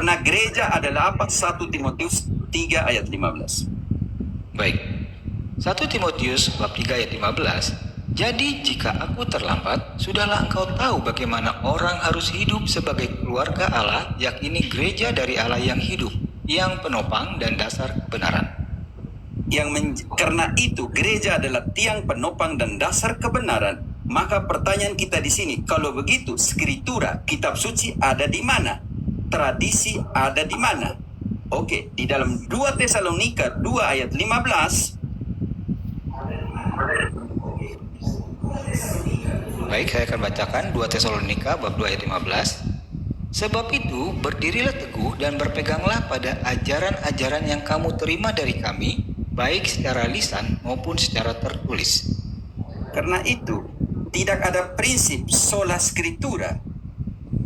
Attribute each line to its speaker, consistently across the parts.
Speaker 1: Karena gereja adalah apa? 1 Timotius 3 ayat 15.
Speaker 2: Baik. 1 Timotius bab 3 ayat 15. Jadi jika aku terlambat, sudahlah engkau tahu bagaimana orang harus hidup sebagai keluarga Allah, yakni gereja dari Allah yang hidup, yang penopang dan dasar kebenaran.
Speaker 1: Karena itu gereja adalah tiang penopang dan dasar kebenaran. Maka pertanyaan kita di sini, kalau begitu skritura, kitab suci ada di mana? Tradisi ada di mana? Oke, di dalam 2 Tesalonika 2 ayat 15.
Speaker 2: Baik, saya akan bacakan 2 Tesalonika bab 2 ayat 15. Sebab itu, berdirilah teguh dan berpeganglah pada ajaran-ajaran yang kamu terima dari kami, baik secara lisan maupun secara tertulis.
Speaker 1: Karena itu, tidak ada prinsip sola scriptura.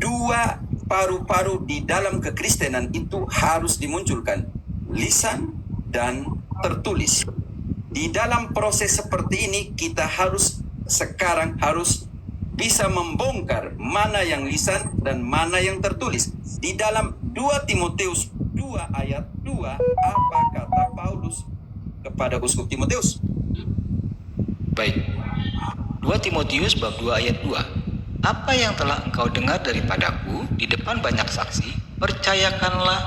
Speaker 1: Dua paru-paru di dalam kekristenan itu harus dimunculkan, lisan dan tertulis. Di dalam proses seperti ini, kita sekarang harus bisa membongkar mana yang lisan dan mana yang tertulis. Di dalam 2 Timotius 2 ayat 2, apa kata Paulus kepada uskup Timotius?
Speaker 2: Baik. 2 Timotius bab 2 ayat 2. Apa yang telah engkau dengar daripadaku di depan banyak saksi, percayakanlah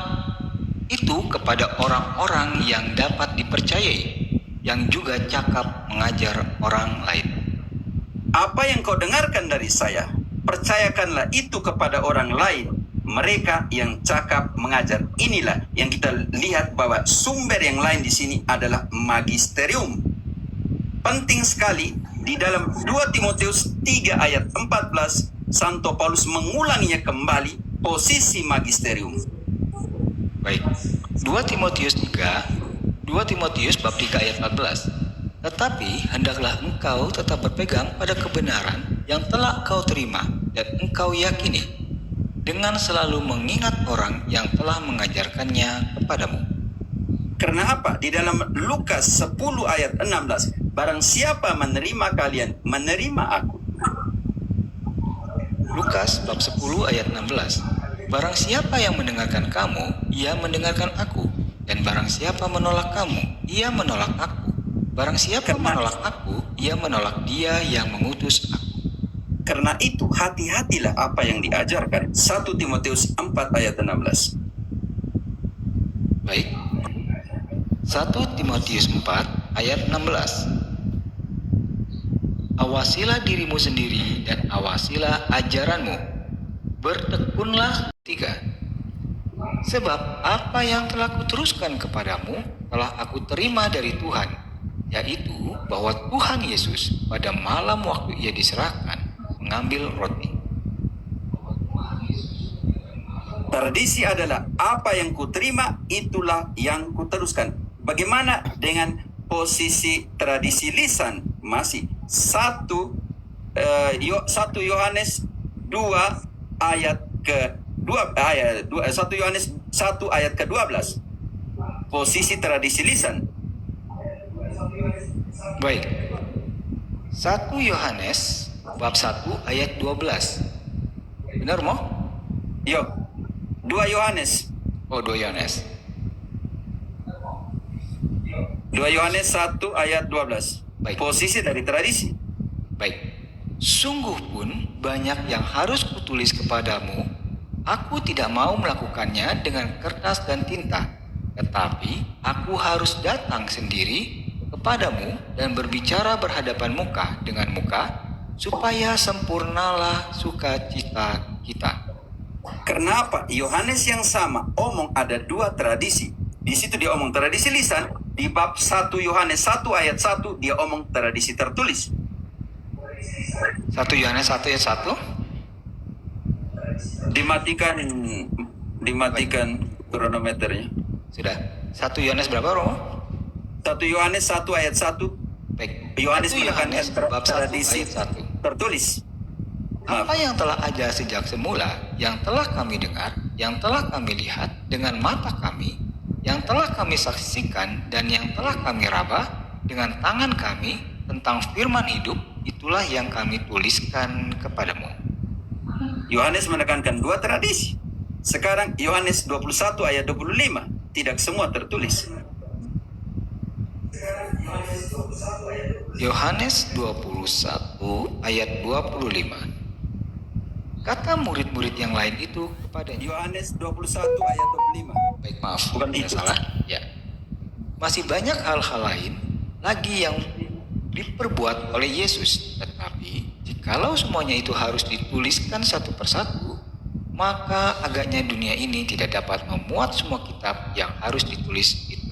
Speaker 2: itu kepada orang-orang yang dapat dipercayai, yang juga cakap mengajar orang lain.
Speaker 1: Apa yang kau dengarkan dari saya, percayakanlah itu kepada orang lain, mereka yang cakap mengajar. Inilah yang kita lihat bahwa sumber yang lain di sini adalah magisterium. Penting sekali di dalam 2 Timotius 3 ayat 14, Santo Paulus mengulanginya kembali posisi magisterium.
Speaker 2: Baik. 2 Timotius bab 3 ayat 14. Tetapi hendaklah engkau tetap berpegang pada kebenaran yang telah engkau terima dan engkau yakini, dengan selalu mengingat orang yang telah mengajarkannya kepadamu.
Speaker 1: Karena apa? Di dalam Lukas 10 ayat 16, barang siapa menerima kalian, menerima aku.
Speaker 2: Lukas bab 10 ayat 16. Barang siapa yang mendengarkan kamu, ia mendengarkan aku, dan barang siapa menolak kamu, ia menolak aku. Barang siapa menolak aku, ia menolak dia yang mengutus aku.
Speaker 1: Karena itu hati-hatilah apa yang diajarkan. 1 Timotius 4 ayat 16.
Speaker 2: Baik. 1 Timotius 4 ayat 16. Awasilah dirimu sendiri dan awasilah ajaranmu. Bertekunlah. 3. Sebab apa yang telah kuteruskan kepadamu telah aku terima dari Tuhan, yaitu bahwa Tuhan Yesus pada malam waktu ia diserahkan mengambil roti.
Speaker 1: Tradisi adalah apa yang kuterima, itulah yang kuteruskan. Bagaimana dengan posisi tradisi lisan? Masih 1 Yohanes 2 ayat ke-2 1 Yohanes 1 ayat ke-12. Posisi tradisi lisan.
Speaker 2: Baik. 1 Yohanes bab 1 ayat 12. Benar mo?
Speaker 1: 2 Yohanes.
Speaker 2: 2 Yohanes.
Speaker 1: 2 Yohanes 1 ayat 12.
Speaker 2: Baik.
Speaker 1: Posisi dari tradisi.
Speaker 2: Baik. Sungguh pun banyak yang harus kutulis kepadamu. Aku tidak mau melakukannya dengan kertas dan tinta, tetapi aku harus datang sendiri kepadamu dan berbicara berhadapan muka dengan muka, supaya sempurnalah sukacita kita.
Speaker 1: Kenapa? Yohanes yang sama omong ada 2 tradisi. Di situ dia omong tradisi lisan, di bab 1 Yohanes 1 ayat 1 dia omong tradisi tertulis.
Speaker 2: 1 Yohanes 1 ayat 1.
Speaker 1: Dimatikan kronometernya.
Speaker 2: Sudah. 1 Yohanes berapa, Romo?
Speaker 1: 1 Yohanes 1 ayat 1.
Speaker 2: Baik.
Speaker 1: Yohanes
Speaker 2: 1 Yohanes bab 1
Speaker 1: tradisi
Speaker 2: ayat 1.
Speaker 1: tertulis.
Speaker 2: Apa yang telah ada sejak semula, yang telah kami dengar, yang telah kami lihat dengan mata kami, yang telah kami saksikan dan yang telah kami raba dengan tangan kami tentang firman hidup, itulah yang kami tuliskan kepadamu.
Speaker 1: Yohanes menekankan 2 tradisi. Sekarang Yohanes 21 ayat 25. Tidak semua tertulis.
Speaker 2: Yohanes 21 ayat 25. Kata murid-murid yang lain itu kepadanya.
Speaker 1: Yohanes 21 ayat 25.
Speaker 2: Baik, maaf,
Speaker 1: Bukan
Speaker 2: tidak
Speaker 1: itu.
Speaker 2: salah. Ya. Masih banyak hal-hal lain lagi yang diperbuat oleh Yesus. Tetapi, jikalau semuanya itu harus dituliskan satu persatu, maka agaknya dunia ini tidak dapat memuat semua kitab yang harus ditulis itu.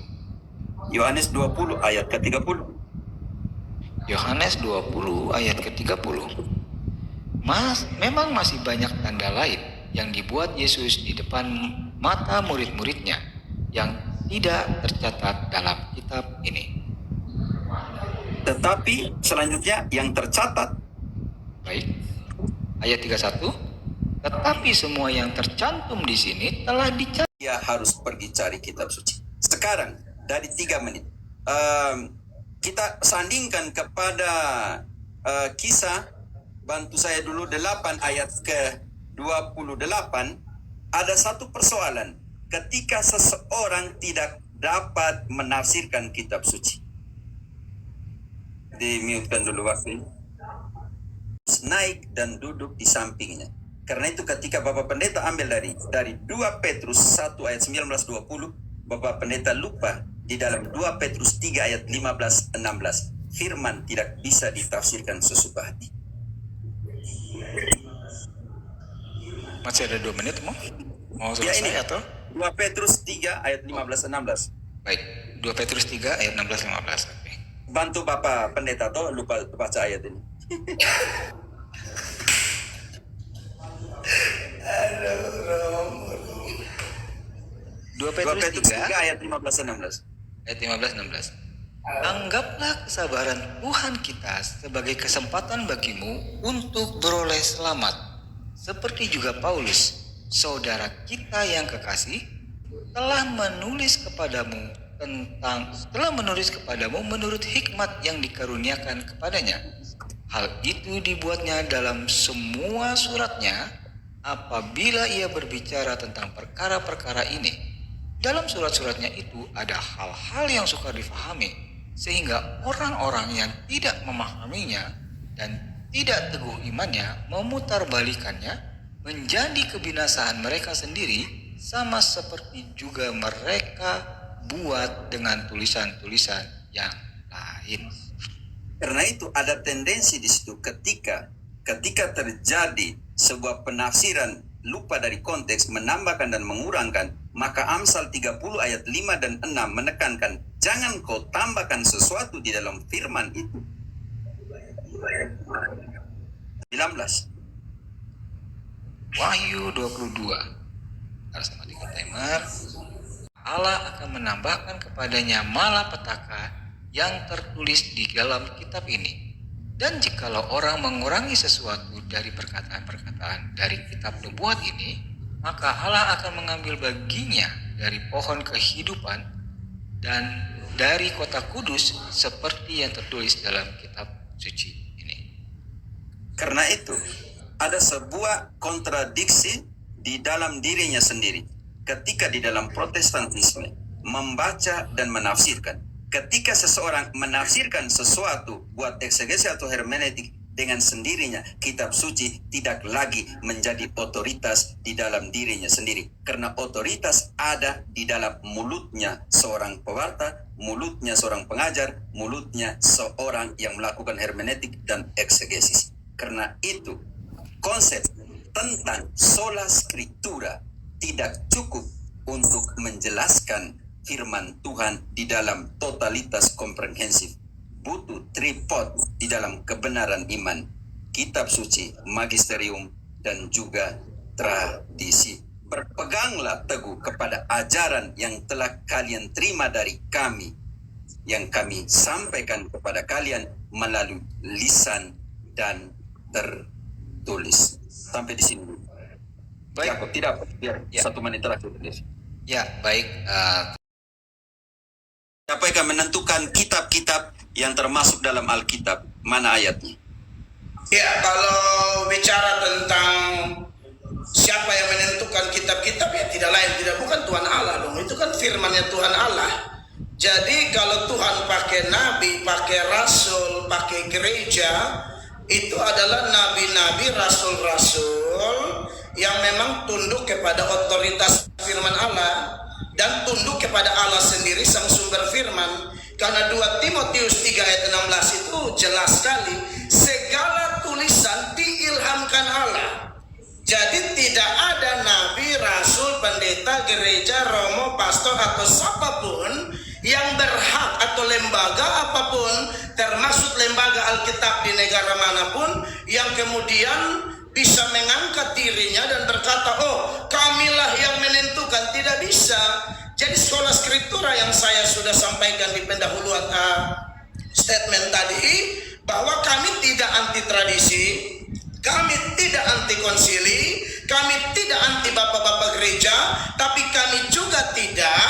Speaker 1: Yohanes 20 ayat ke-30.
Speaker 2: Yohanes 20 ayat ke-30. Memang masih banyak tanda lain yang dibuat Yesus di depan mata murid-muridnya yang tidak tercatat dalam kitab ini.
Speaker 1: Tetapi selanjutnya yang tercatat.
Speaker 2: Baik. Ayat 31. Tetapi semua yang tercantum di sini telah dicatat.
Speaker 1: Dia harus pergi cari kitab suci. Sekarang dari 3 menit. Kita sandingkan kepada Kisah, bantu saya dulu, 8 ayat ke-28. Ada satu persoalan ketika seseorang tidak dapat menafsirkan kitab suci. Di-mute-kan dulu waktu. Naik dan duduk di sampingnya. Karena itu ketika Bapak Pendeta ambil dari 2 Petrus 1 ayat 19-20, Bapak Pendeta lupa di dalam 2 Petrus 3 ayat 15-16. Firman tidak bisa ditafsirkan sesuka hati.
Speaker 2: Masih ada 2 menit mau
Speaker 1: Ya,
Speaker 2: selesai
Speaker 1: ini
Speaker 2: atau?
Speaker 1: 2 Petrus 3 ayat 15-16.
Speaker 2: Baik, 2 Petrus 3 ayat 16-15. Oke.
Speaker 1: Bantu Bapak Pendeta toh lupa baca ayat ini.
Speaker 2: 2
Speaker 1: 2
Speaker 2: Petrus
Speaker 1: Petrus 3
Speaker 2: 3
Speaker 1: ayat 15-16.
Speaker 2: ayat 15-16. Anggaplah kesabaran Tuhan kita sebagai kesempatan bagimu untuk beroleh selamat, seperti juga Paulus, saudara kita yang kekasih, telah menulis kepadamu menurut hikmat yang dikaruniakan kepadanya. Hal itu dibuatnya dalam semua suratnya apabila ia berbicara tentang perkara-perkara ini. Dalam surat-suratnya itu ada hal-hal yang sukar difahami, sehingga orang-orang yang tidak memahaminya dan tidak teguh imannya memutarbalikannya menjadi kebinasaan mereka sendiri, sama seperti juga mereka buat dengan tulisan-tulisan yang lain.
Speaker 1: Karena itu ada tendensi di situ ketika terjadi sebuah penafsiran lupa dari konteks, menambahkan dan mengurangkan, maka Amsal 30 ayat 5 dan 6 menekankan jangan kau tambahkan sesuatu di dalam firman itu. 19.
Speaker 2: Wahyu 22. Harus sama dengan timer. Allah akan menambahkan kepadanya malapetaka yang tertulis di dalam kitab ini. Dan jikalau orang mengurangi sesuatu dari perkataan-perkataan dari kitab nubuat ini, maka Allah akan mengambil baginya dari pohon kehidupan dan dari kota kudus seperti yang tertulis dalam kitab suci ini.
Speaker 1: Karena itu ada sebuah kontradiksi di dalam dirinya sendiri. Ketika di dalam Protestantisme membaca dan menafsirkan, ketika seseorang menafsirkan sesuatu buat eksegesi atau hermeneutik dengan sendirinya, kitab suci tidak lagi menjadi otoritas di dalam dirinya sendiri. Karena otoritas ada di dalam mulutnya seorang pewarta, mulutnya seorang pengajar, mulutnya seorang yang melakukan hermeneutik dan eksegesis. Karena itu, konsep tentang sola scriptura tidak cukup untuk menjelaskan firman Tuhan di dalam totalitas komprehensif. Butuh tripod di dalam kebenaran iman, kitab suci, magisterium, dan juga tradisi. Berpeganglah teguh kepada ajaran yang telah kalian terima dari kami, yang kami sampaikan kepada kalian melalui lisan dan tertulis. Sampai di sini.
Speaker 2: Baik.
Speaker 1: Tidak, biar
Speaker 2: Ya.
Speaker 1: 1 menit terakhir.
Speaker 2: Ya, baik.
Speaker 1: Siapa yang menentukan kitab-kitab yang termasuk dalam Alkitab? Mana ayatnya?
Speaker 3: Ya, kalau bicara tentang Siapa yang menentukan kitab-kitab? Ya tidak lain, tidak bukan Tuhan Allah dong. Itu kan firman-Nya Tuhan Allah. Jadi kalau Tuhan pakai nabi, pakai rasul, pakai gereja, itu adalah nabi-nabi, rasul-rasul yang memang tunduk kepada otoritas firman Allah dan tunduk kepada Allah sendiri sang sumber firman. Karena 2 Timotius 3 ayat 16 itu jelas sekali, segala tulisan diilhamkan Allah. Jadi tidak ada nabi, rasul, pendeta, gereja, romo, pastor atau siapapun yang berhak atau lembaga apapun, termasuk lembaga Alkitab di negara manapun, yang kemudian bisa mengangkat dirinya dan berkata, oh kamilah yang menentukan. Tidak bisa. Jadi sekolah skriptura yang saya sudah sampaikan di pendahuluan statement tadi, bahwa kami tidak anti tradisi, kami tidak anti konsili, kami tidak anti bapak-bapak gereja, tapi kami juga tidak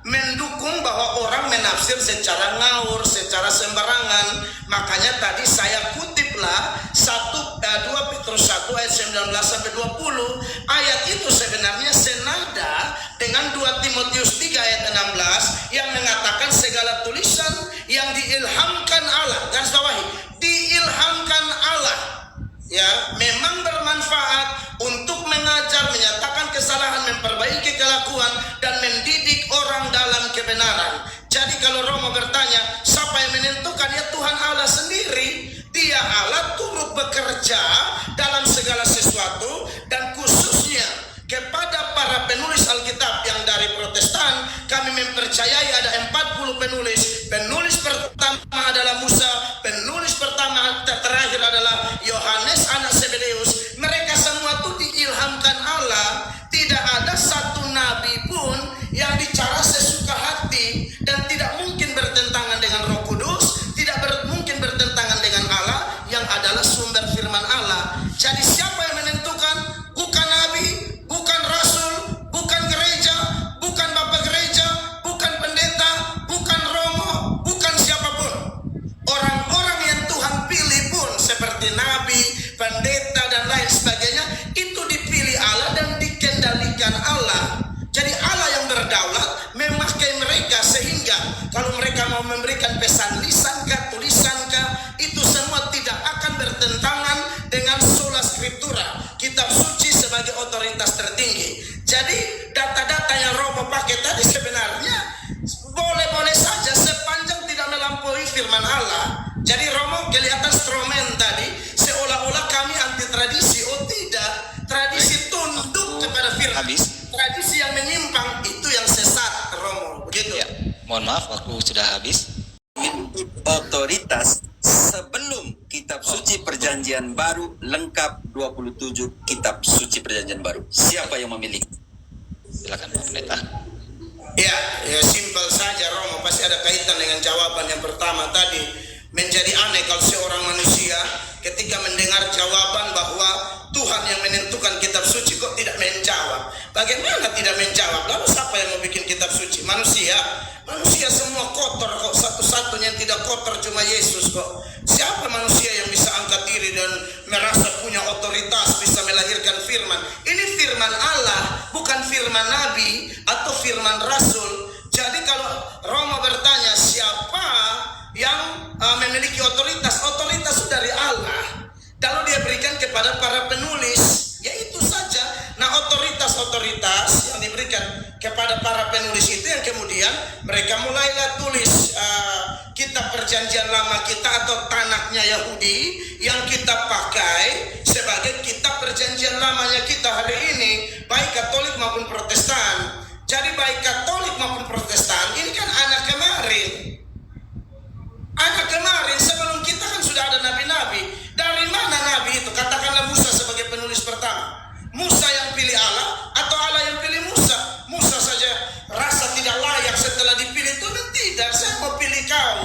Speaker 3: mendukung bahwa orang menafsir secara ngawur, secara sembarangan. Makanya tadi saya kutiplah 2 Petrus 1 ayat 19 sampai 20. Ayat itu sebenarnya senada dengan 2 Timotius 3 ayat 16 yang mengatakan segala tulisan yang diilhamkan Allah. Garis bawahi, diilhamkan Allah. Ya, memang bermanfaat untuk mengajar, menyatakan kesalahan, memperbaiki kelakuan, dan mendidik orang dalam kebenaran. Jadi kalau Romo bertanya, siapa yang menentukan? Ya Tuhan Allah sendiri. Dia Allah turut bekerja dalam segala sesuatu, dan khususnya kepada para penulis Alkitab yang dari Protestan, kami mempercayai ada 40 penulis. Penulis pertama adalah Musa, penulis pertama terakhir adalah Yohanes anak Zebedeus. Mereka semua itu diilhamkan Allah. Tidak ada satu nabi pun yang bicara sesuka hati, dan tidak mungkin bertentangan dengan Roh Kudus, tidak mungkin bertentangan dengan Allah yang adalah sumber firman Allah. Jadi siapa yang menentukan? Bukan nabi, bukan rasul, bukan gereja, bukan bapak gereja, bukan pendeta, bukan romo, bukan siapapun. Orang-orang yang Tuhan pilih pun seperti nabi, pendeta, dan lain sebagainya, itu dipilih Allah dan dikendalikan Allah. Jadi Allah yang berdaulat memakai mereka, sehingga kalau mereka mau memberikan pesan lisankah, tulisankah, itu semua tidak akan bertentangan dengan sola scriptura, kitab suci sebagai otoritas tertinggi. Jadi data-data yang Romo pakai tadi sebenarnya boleh-boleh saja sepanjang tidak melampaui firman Allah. Jadi Romo kelihatan stromen tadi, seolah-olah kami anti tradisi. Oh tidak, tradisi tunduk kepada firman.
Speaker 2: Habis.
Speaker 3: Tradisi yang menyimpang itu yang sesat, Romo. Begitu.
Speaker 2: Ya, mohon maaf, waktu sudah habis.
Speaker 1: Otoritas sebelum kitab suci perjanjian baru lengkap 27 kitab suci perjanjian baru. Siapa yang memiliki?
Speaker 2: Silakan Pak Pendeta.
Speaker 3: Ya simpel saja Romo, pasti ada kaitan dengan jawaban yang pertama tadi. Menjadi aneh kalau seorang manusia ketika mendengar jawaban bahwa Tuhan yang menentukan kitab suci kok tidak menjawab. Bagaimana tidak menjawab? Lalu siapa yang mau bikin kitab suci? Manusia. Manusia semua kotor kok, satu-satunya yang tidak kotor cuma Yesus kok. Siapa manusia yang bisa angkat diri dan merasa punya otoritas, bisa melahirkan firman? Ini firman Allah, bukan firman nabi atau firman rasul. Jadi kalau Roma bertanya siapa yang memiliki otoritas, otoritas itu dari Allah. Lalu dia berikan kepada para penulis, ya itu saja. Nah otoritas-otoritas yang diberikan kepada para penulis itu yang kemudian mereka mulailah tulis kitab perjanjian lama kita atau tanaknya Yahudi yang kita pakai sebagai kitab perjanjian lamanya kita hari ini, baik Katolik maupun Protestan. Jadi baik Katolik maupun Protestan ini kan anak kemarin. Anak kemarin sebelum kita kan sudah ada nabi-nabi. Dari mana nabi itu? Katakanlah Musa sebagai penulis pertama. Musa yang pilih Allah atau Allah yang pilih Musa? Musa saja rasa tidak layak setelah dipilih Tuhan. Tidak, saya mau pilih kau.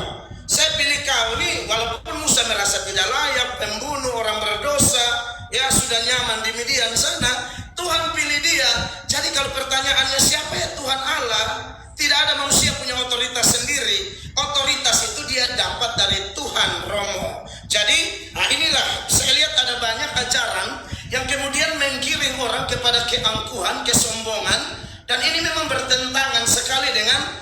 Speaker 3: Saya pilih kau nih. Walaupun Musa merasa tidak layak, pembunuh, orang berdosa, ya sudah nyaman di Midian sana, Tuhan pilih dia. Jadi kalau pertanyaannya siapa ya Tuhan Allah? Tidak ada manusia punya otoritas sendiri. Otoritas itu dia dapat dari Tuhan, Romo. Jadi inilah saya lihat ada banyak ajaran yang kemudian menggiring orang kepada keangkuhan, kesombongan, dan ini memang bertentangan sekali dengan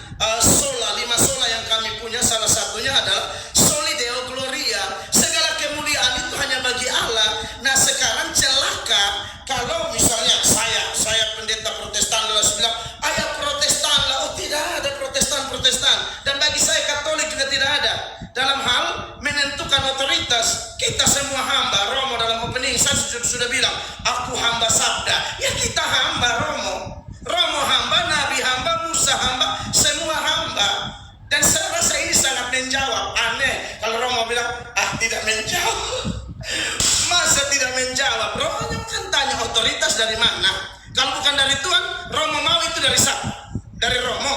Speaker 3: lima sola yang kami punya. Salah satunya adalah soli deo gloria, segala kemuliaan itu hanya bagi Allah. Nah sekarang celaka kalau misalnya saya pendeta Protestan lalu bilang ayah Protestan lah, oh tidak ada Protestan, dan bagi saya Katolik juga tidak ada. Dalam hal menentukan otoritas, kita semua hamba. Romo dalam opening saya sudah bilang, aku hamba sabda. Ya kita hamba Romo hamba, Nabi hamba, Musa hamba, semua hamba. Dan saya rasa ini sangat menjawab. Aneh kalau Romo bilang, tidak menjawab. Masa tidak menjawab? Romo kan tanya otoritas dari mana? Kalau bukan dari Tuhan, Romo mau itu dari siapa? Dari Romo?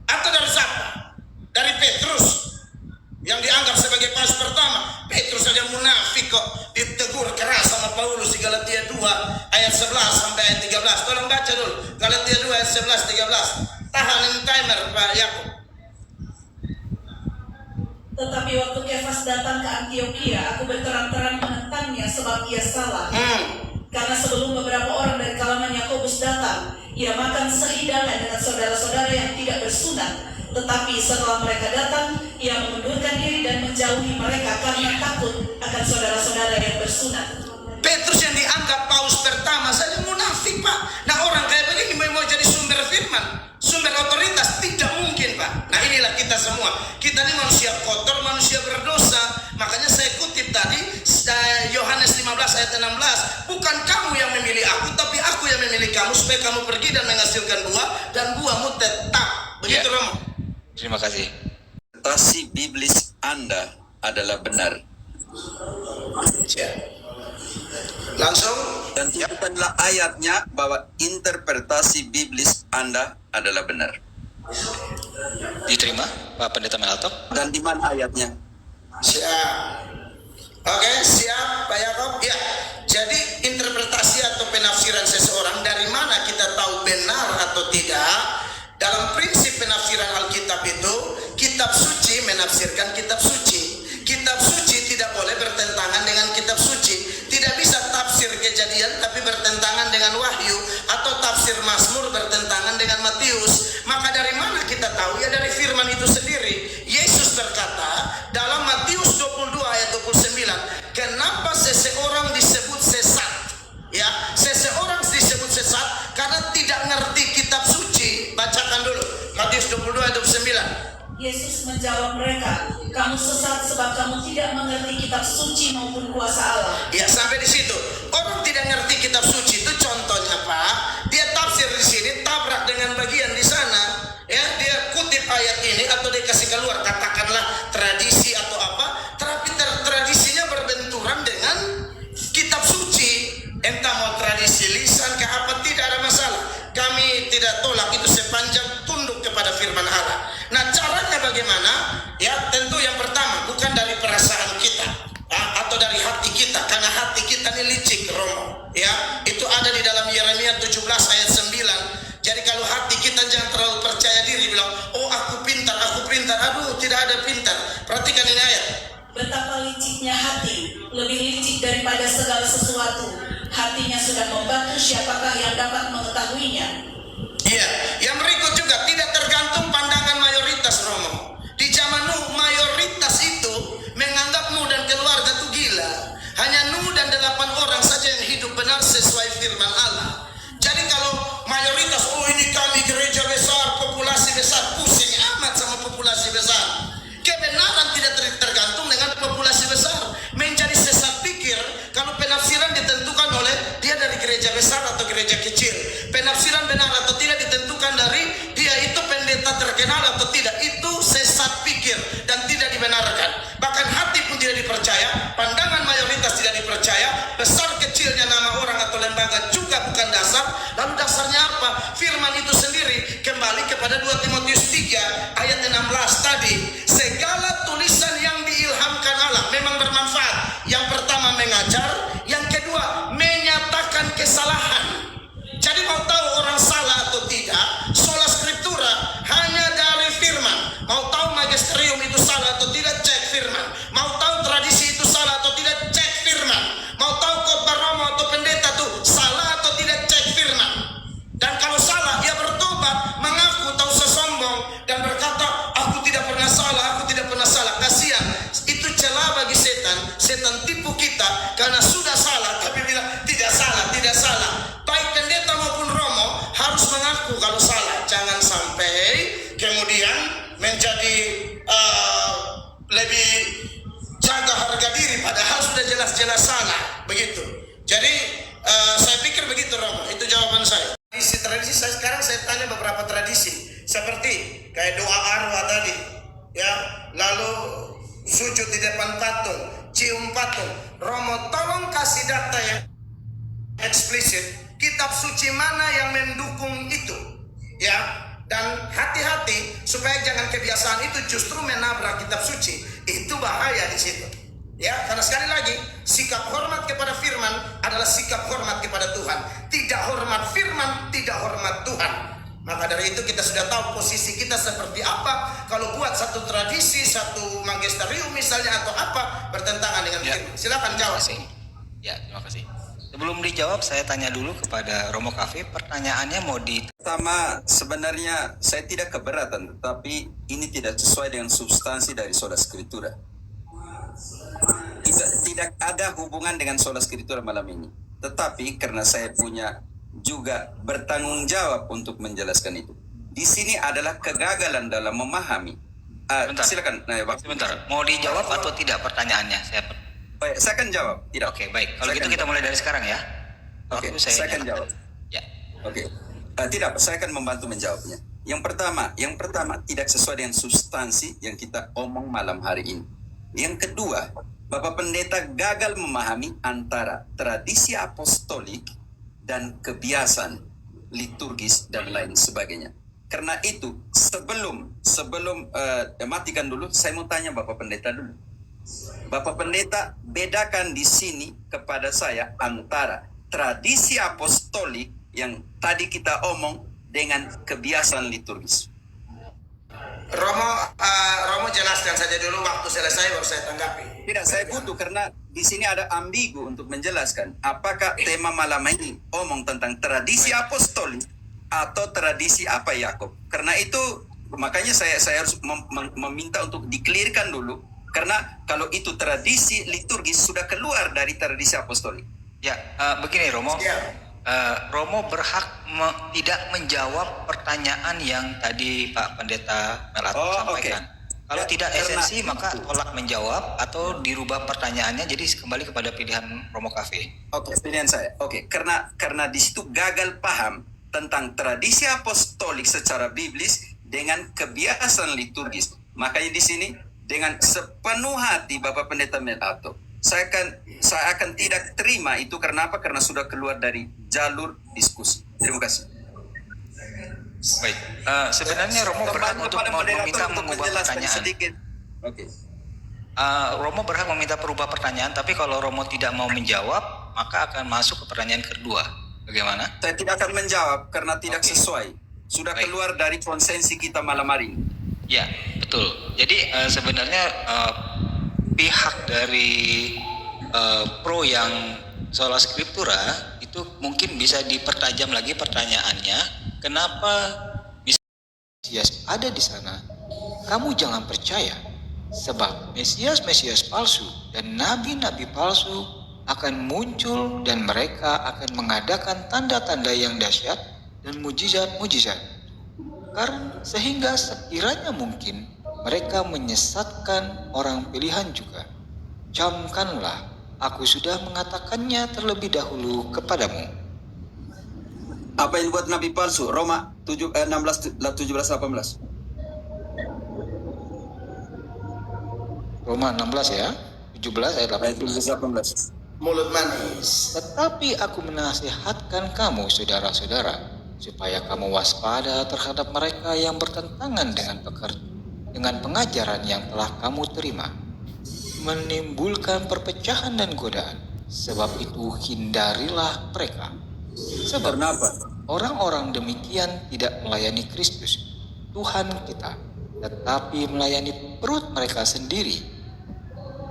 Speaker 3: Atau dari siapa? Dari Petrus yang dianggap sebagai paus pertama. Petrus saja munafik kok ditegur keras sama Paulus di Galatia 2 ayat 11 sampai ayat 13. Tolong baca dulu Galatia 2 ayat 11 13. Tahanin timer Pak Yakub.
Speaker 4: Tetapi waktu Kefas datang ke Antioquia, aku berterang-terang menentangnya sebab ia salah. Karena sebelum beberapa orang dari kalangan Yakobus datang, ia makan sehidangan dengan saudara-saudara yang tidak bersunat. Tetapi setelah mereka datang, ia mengundurkan diri dan menjauhi mereka karena takut akan saudara-saudara yang bersunat.
Speaker 3: Petrus yang dianggap paus pertama saja munafik Pak. Nah orang kayak begini mau jadi sumber firman, sumber otoritas, tidak mungkin Pak. Nah inilah kita semua. Kita ini manusia kotor, manusia berdosa. Makanya saya kutip tadi Yohanes 15 ayat 16. Bukan kamu yang memilih aku, tapi aku yang memilih kamu supaya kamu pergi dan menghasilkan buah, dan buahmu tetap. Begitu Romo.
Speaker 2: Terima kasih.
Speaker 1: Interpretasi biblis Anda adalah benar.
Speaker 3: Ya. Langsung.
Speaker 1: Dan tunjukkanlah ayatnya bahwa interpretasi biblis Anda adalah benar.
Speaker 2: Diterima Pak Pendeta Melto?
Speaker 1: Dan di mana ayatnya?
Speaker 3: Siap. Oke, siap Pak Yakob. Ya. Jadi interpretasi atau penafsiran seseorang, dari mana kita tahu benar atau tidak? Dalam prinsip penafsiran Alkitab itu, kitab suci menafsirkan kitab suci. Kitab suci tidak boleh bertentangan dengan kitab suci. Tidak bisa tafsir Kejadian tapi bertentangan dengan Wahyu, atau tafsir Mazmur bertentangan dengan Matius. Maka dari mana kita tahu? Ya dari firman itu sendiri. Yesus berkata dalam Matius 22 ayat 29, kenapa seseorang disebut sesat? Ya, seseorang disebut sesat karena tidak ngerti kitab suci. Bacakan dulu Matius 22 ayat 29.
Speaker 4: Yesus menjawab mereka, kamu sesat sebab kamu tidak mengerti kitab suci maupun kuasa Allah.
Speaker 3: Ya, sampai di situ. Orang tidak ngerti kitab suci itu contohnya Pak. Dia tafsir di sini tabrak dengan bagian di sana. Ya, dia kutip ayat ini atau dia kasih keluar katakanlah tradisi atau apa, tapi tradisinya berbenturan dengan kitab suci. Entah mau tradisi lisan ke apa, tidak ada masalah. Kami tidak tolak itu sepanjang tunduk kepada firman Allah. Nah caranya bagaimana? Ya tentu yang pertama bukan dari perasaan kita atau dari hati kita, karena hati kita ini licik Romo. Ya itu ada di dalam Yeremia 17 ayat 9. Jadi kalau hati kita jangan terlalu percaya diri, bilang oh aku pintar. Aduh tidak ada pintar. Perhatikan ini ayat.
Speaker 4: Betapa liciknya hati, lebih licik daripada segala sesuatu. Hatinya sudah membantu, siapakah yang dapat mengetahuinya?
Speaker 3: Iya, yang berikut juga tidak tergantung pandangan mayoritas Romo. Di zaman Nuh mayoritas itu menganggap Nuh dan keluarga itu gila. Hanya Nuh dan 8 orang saja yang hidup benar sesuai firman Allah. Jadi kalau mayoritas, oh ini kami gereja besar, populasi besar, pusing amat sama populasi besar. Kebenaran tidak tergantung dengan populasi besar. Menjadi sesat pikir kalau penafsiran ditentukan oleh dia dari gereja besar atau gereja kecil. Penafsiran benar atau tidak ditentukan dari dia itu pendeta terkenal atau tidak. Itu sesat pikir dan tidak dibenarkan. Bahkan hati pun tidak dipercaya, pandangan mayoritas tidak dipercaya, besar kecilnya nama orang atau lembaga juga bukan dasar. Lalu dasarnya apa? Firman itu sendiri kembali kepada 2 Timotius 3 ayat 16 tadi. Segala tulisan yang diilhamkan Allah memang bermanfaat. Yang pertama mengajar, yang kedua menyatakan kesalahan. Jadi mau tahu orang salah atau tidak, sola scriptura hanya dari firman. Mau tahu magisterium itu salah atau tidak, cek firman. Mau tahu tradisi itu salah atau tidak, cek firman. Mau tahu khotbah Romo atau pendeta itu salah atau tidak, cek firman. mengaku kalau salah. Jangan sampai kemudian menjadi lebih jaga harga diri padahal sudah jelas-jelas salah, begitu. Jadi saya pikir begitu, Romo. Itu jawaban saya. Tradisi saya sekarang, saya tanya beberapa tradisi seperti kayak doa arwah tadi, ya, lalu sujud di depan patung, cium patung. Romo, tolong kasih data yang eksplisit, kitab suci mana yang mendukung itu, ya. Dan hati-hati supaya jangan kebiasaan itu justru menabrak kitab suci. Itu bahaya di situ. Ya, karena sekali lagi sikap hormat kepada firman adalah sikap hormat kepada Tuhan. Tidak hormat firman, tidak hormat Tuhan. Maka dari itu kita sudah tahu posisi kita seperti apa. Kalau buat satu tradisi, satu magisterium misalnya atau apa bertentangan dengan firman. Silakan jawab.
Speaker 2: Ya, terima kasih. Sebelum dijawab, saya tanya dulu kepada Romo Cafe. Pertanyaannya mau di...
Speaker 1: Pertama, sebenarnya saya tidak keberatan, tetapi ini tidak sesuai dengan substansi dari sola scriptura. Tidak ada hubungan dengan sola scriptura malam ini. Tetapi karena saya punya juga bertanggung jawab untuk menjelaskan itu. Di sini adalah kegagalan dalam memahami. Silakan.
Speaker 2: Sebentar, mau dijawab atau tidak pertanyaannya?
Speaker 1: Baik, saya akan jawab. Tidak.
Speaker 2: Oke, baik. Kalau gitu kita mulai dari sekarang ya.
Speaker 1: Oke, saya akan jawab.
Speaker 2: Ya.
Speaker 1: Oke. Tidak, saya akan membantu menjawabnya. Yang pertama tidak sesuai dengan substansi yang kita omong malam hari ini. Yang kedua, Bapak Pendeta gagal memahami antara tradisi apostolik dan kebiasaan liturgis dan lain sebagainya. Karena itu, sebelum matikan dulu, saya mau tanya Bapak Pendeta dulu. Bapak Pendeta bedakan di sini kepada saya antara tradisi apostolik yang tadi kita omong dengan kebiasaan liturgis.
Speaker 3: Romo jelaskan saja dulu, waktu selesai baru saya tanggapi.
Speaker 1: Tidak, saya butuh karena di sini ada ambigu untuk menjelaskan apakah tema malam ini omong tentang tradisi apostolik atau tradisi apa Yakub. Karena itu makanya saya harus meminta untuk dikelirkan dulu. Karena kalau itu tradisi liturgis sudah keluar dari tradisi apostolik.
Speaker 2: Ya, begini Romo.
Speaker 3: Ya.
Speaker 2: Romo berhak tidak menjawab pertanyaan yang tadi Pak Pendeta Melato sampaikan. Kalau tidak esensi maka tolak menjawab atau dirubah pertanyaannya jadi kembali kepada pilihan Romo Cafe.
Speaker 1: Oke, pilihan saya. Oke, karena di situ gagal paham tentang tradisi apostolik secara biblis dengan kebiasaan liturgis. Makanya di sini dengan sepenuh hati Bapak Pendeta Melato, saya akan tidak terima itu. Karena apa? Karena sudah keluar dari jalur diskusi. Terima kasih.
Speaker 2: Baik, sebenarnya Romo berhak untuk meminta mengubah pertanyaan.
Speaker 1: Sedikit. Oke.
Speaker 2: Romo berhak meminta perubah pertanyaan, tapi kalau Romo tidak mau menjawab, maka akan masuk ke pertanyaan kedua. Bagaimana?
Speaker 1: Saya tidak akan menjawab karena tidak sesuai. Sudah keluar dari konsensi kita malam hari ini.
Speaker 2: Ya, betul. Jadi sebenarnya pihak dari pro yang sola scriptura itu mungkin bisa dipertajam lagi pertanyaannya. Kenapa Mesias ada di sana? Kamu jangan percaya, sebab Mesias palsu dan nabi-nabi palsu akan muncul dan mereka akan mengadakan tanda-tanda yang dahsyat dan mujizat-mujizat. Karena sehingga sekiranya mungkin mereka menyesatkan orang pilihan juga. Camkanlah, aku sudah mengatakannya terlebih dahulu kepadamu.
Speaker 1: Apa yang buat nabi palsu? Roma 17-18.
Speaker 2: Roma 16 ya, 17 ayat 18.
Speaker 3: Mulut manis.
Speaker 2: Tetapi aku menasihatkan kamu saudara-saudara, supaya kamu waspada terhadap mereka yang bertentangan dengan pengajaran yang telah kamu terima, menimbulkan perpecahan dan godaan. Sebab itu hindarilah mereka. Sebab orang-orang demikian tidak melayani Kristus, Tuhan kita, tetapi melayani perut mereka sendiri.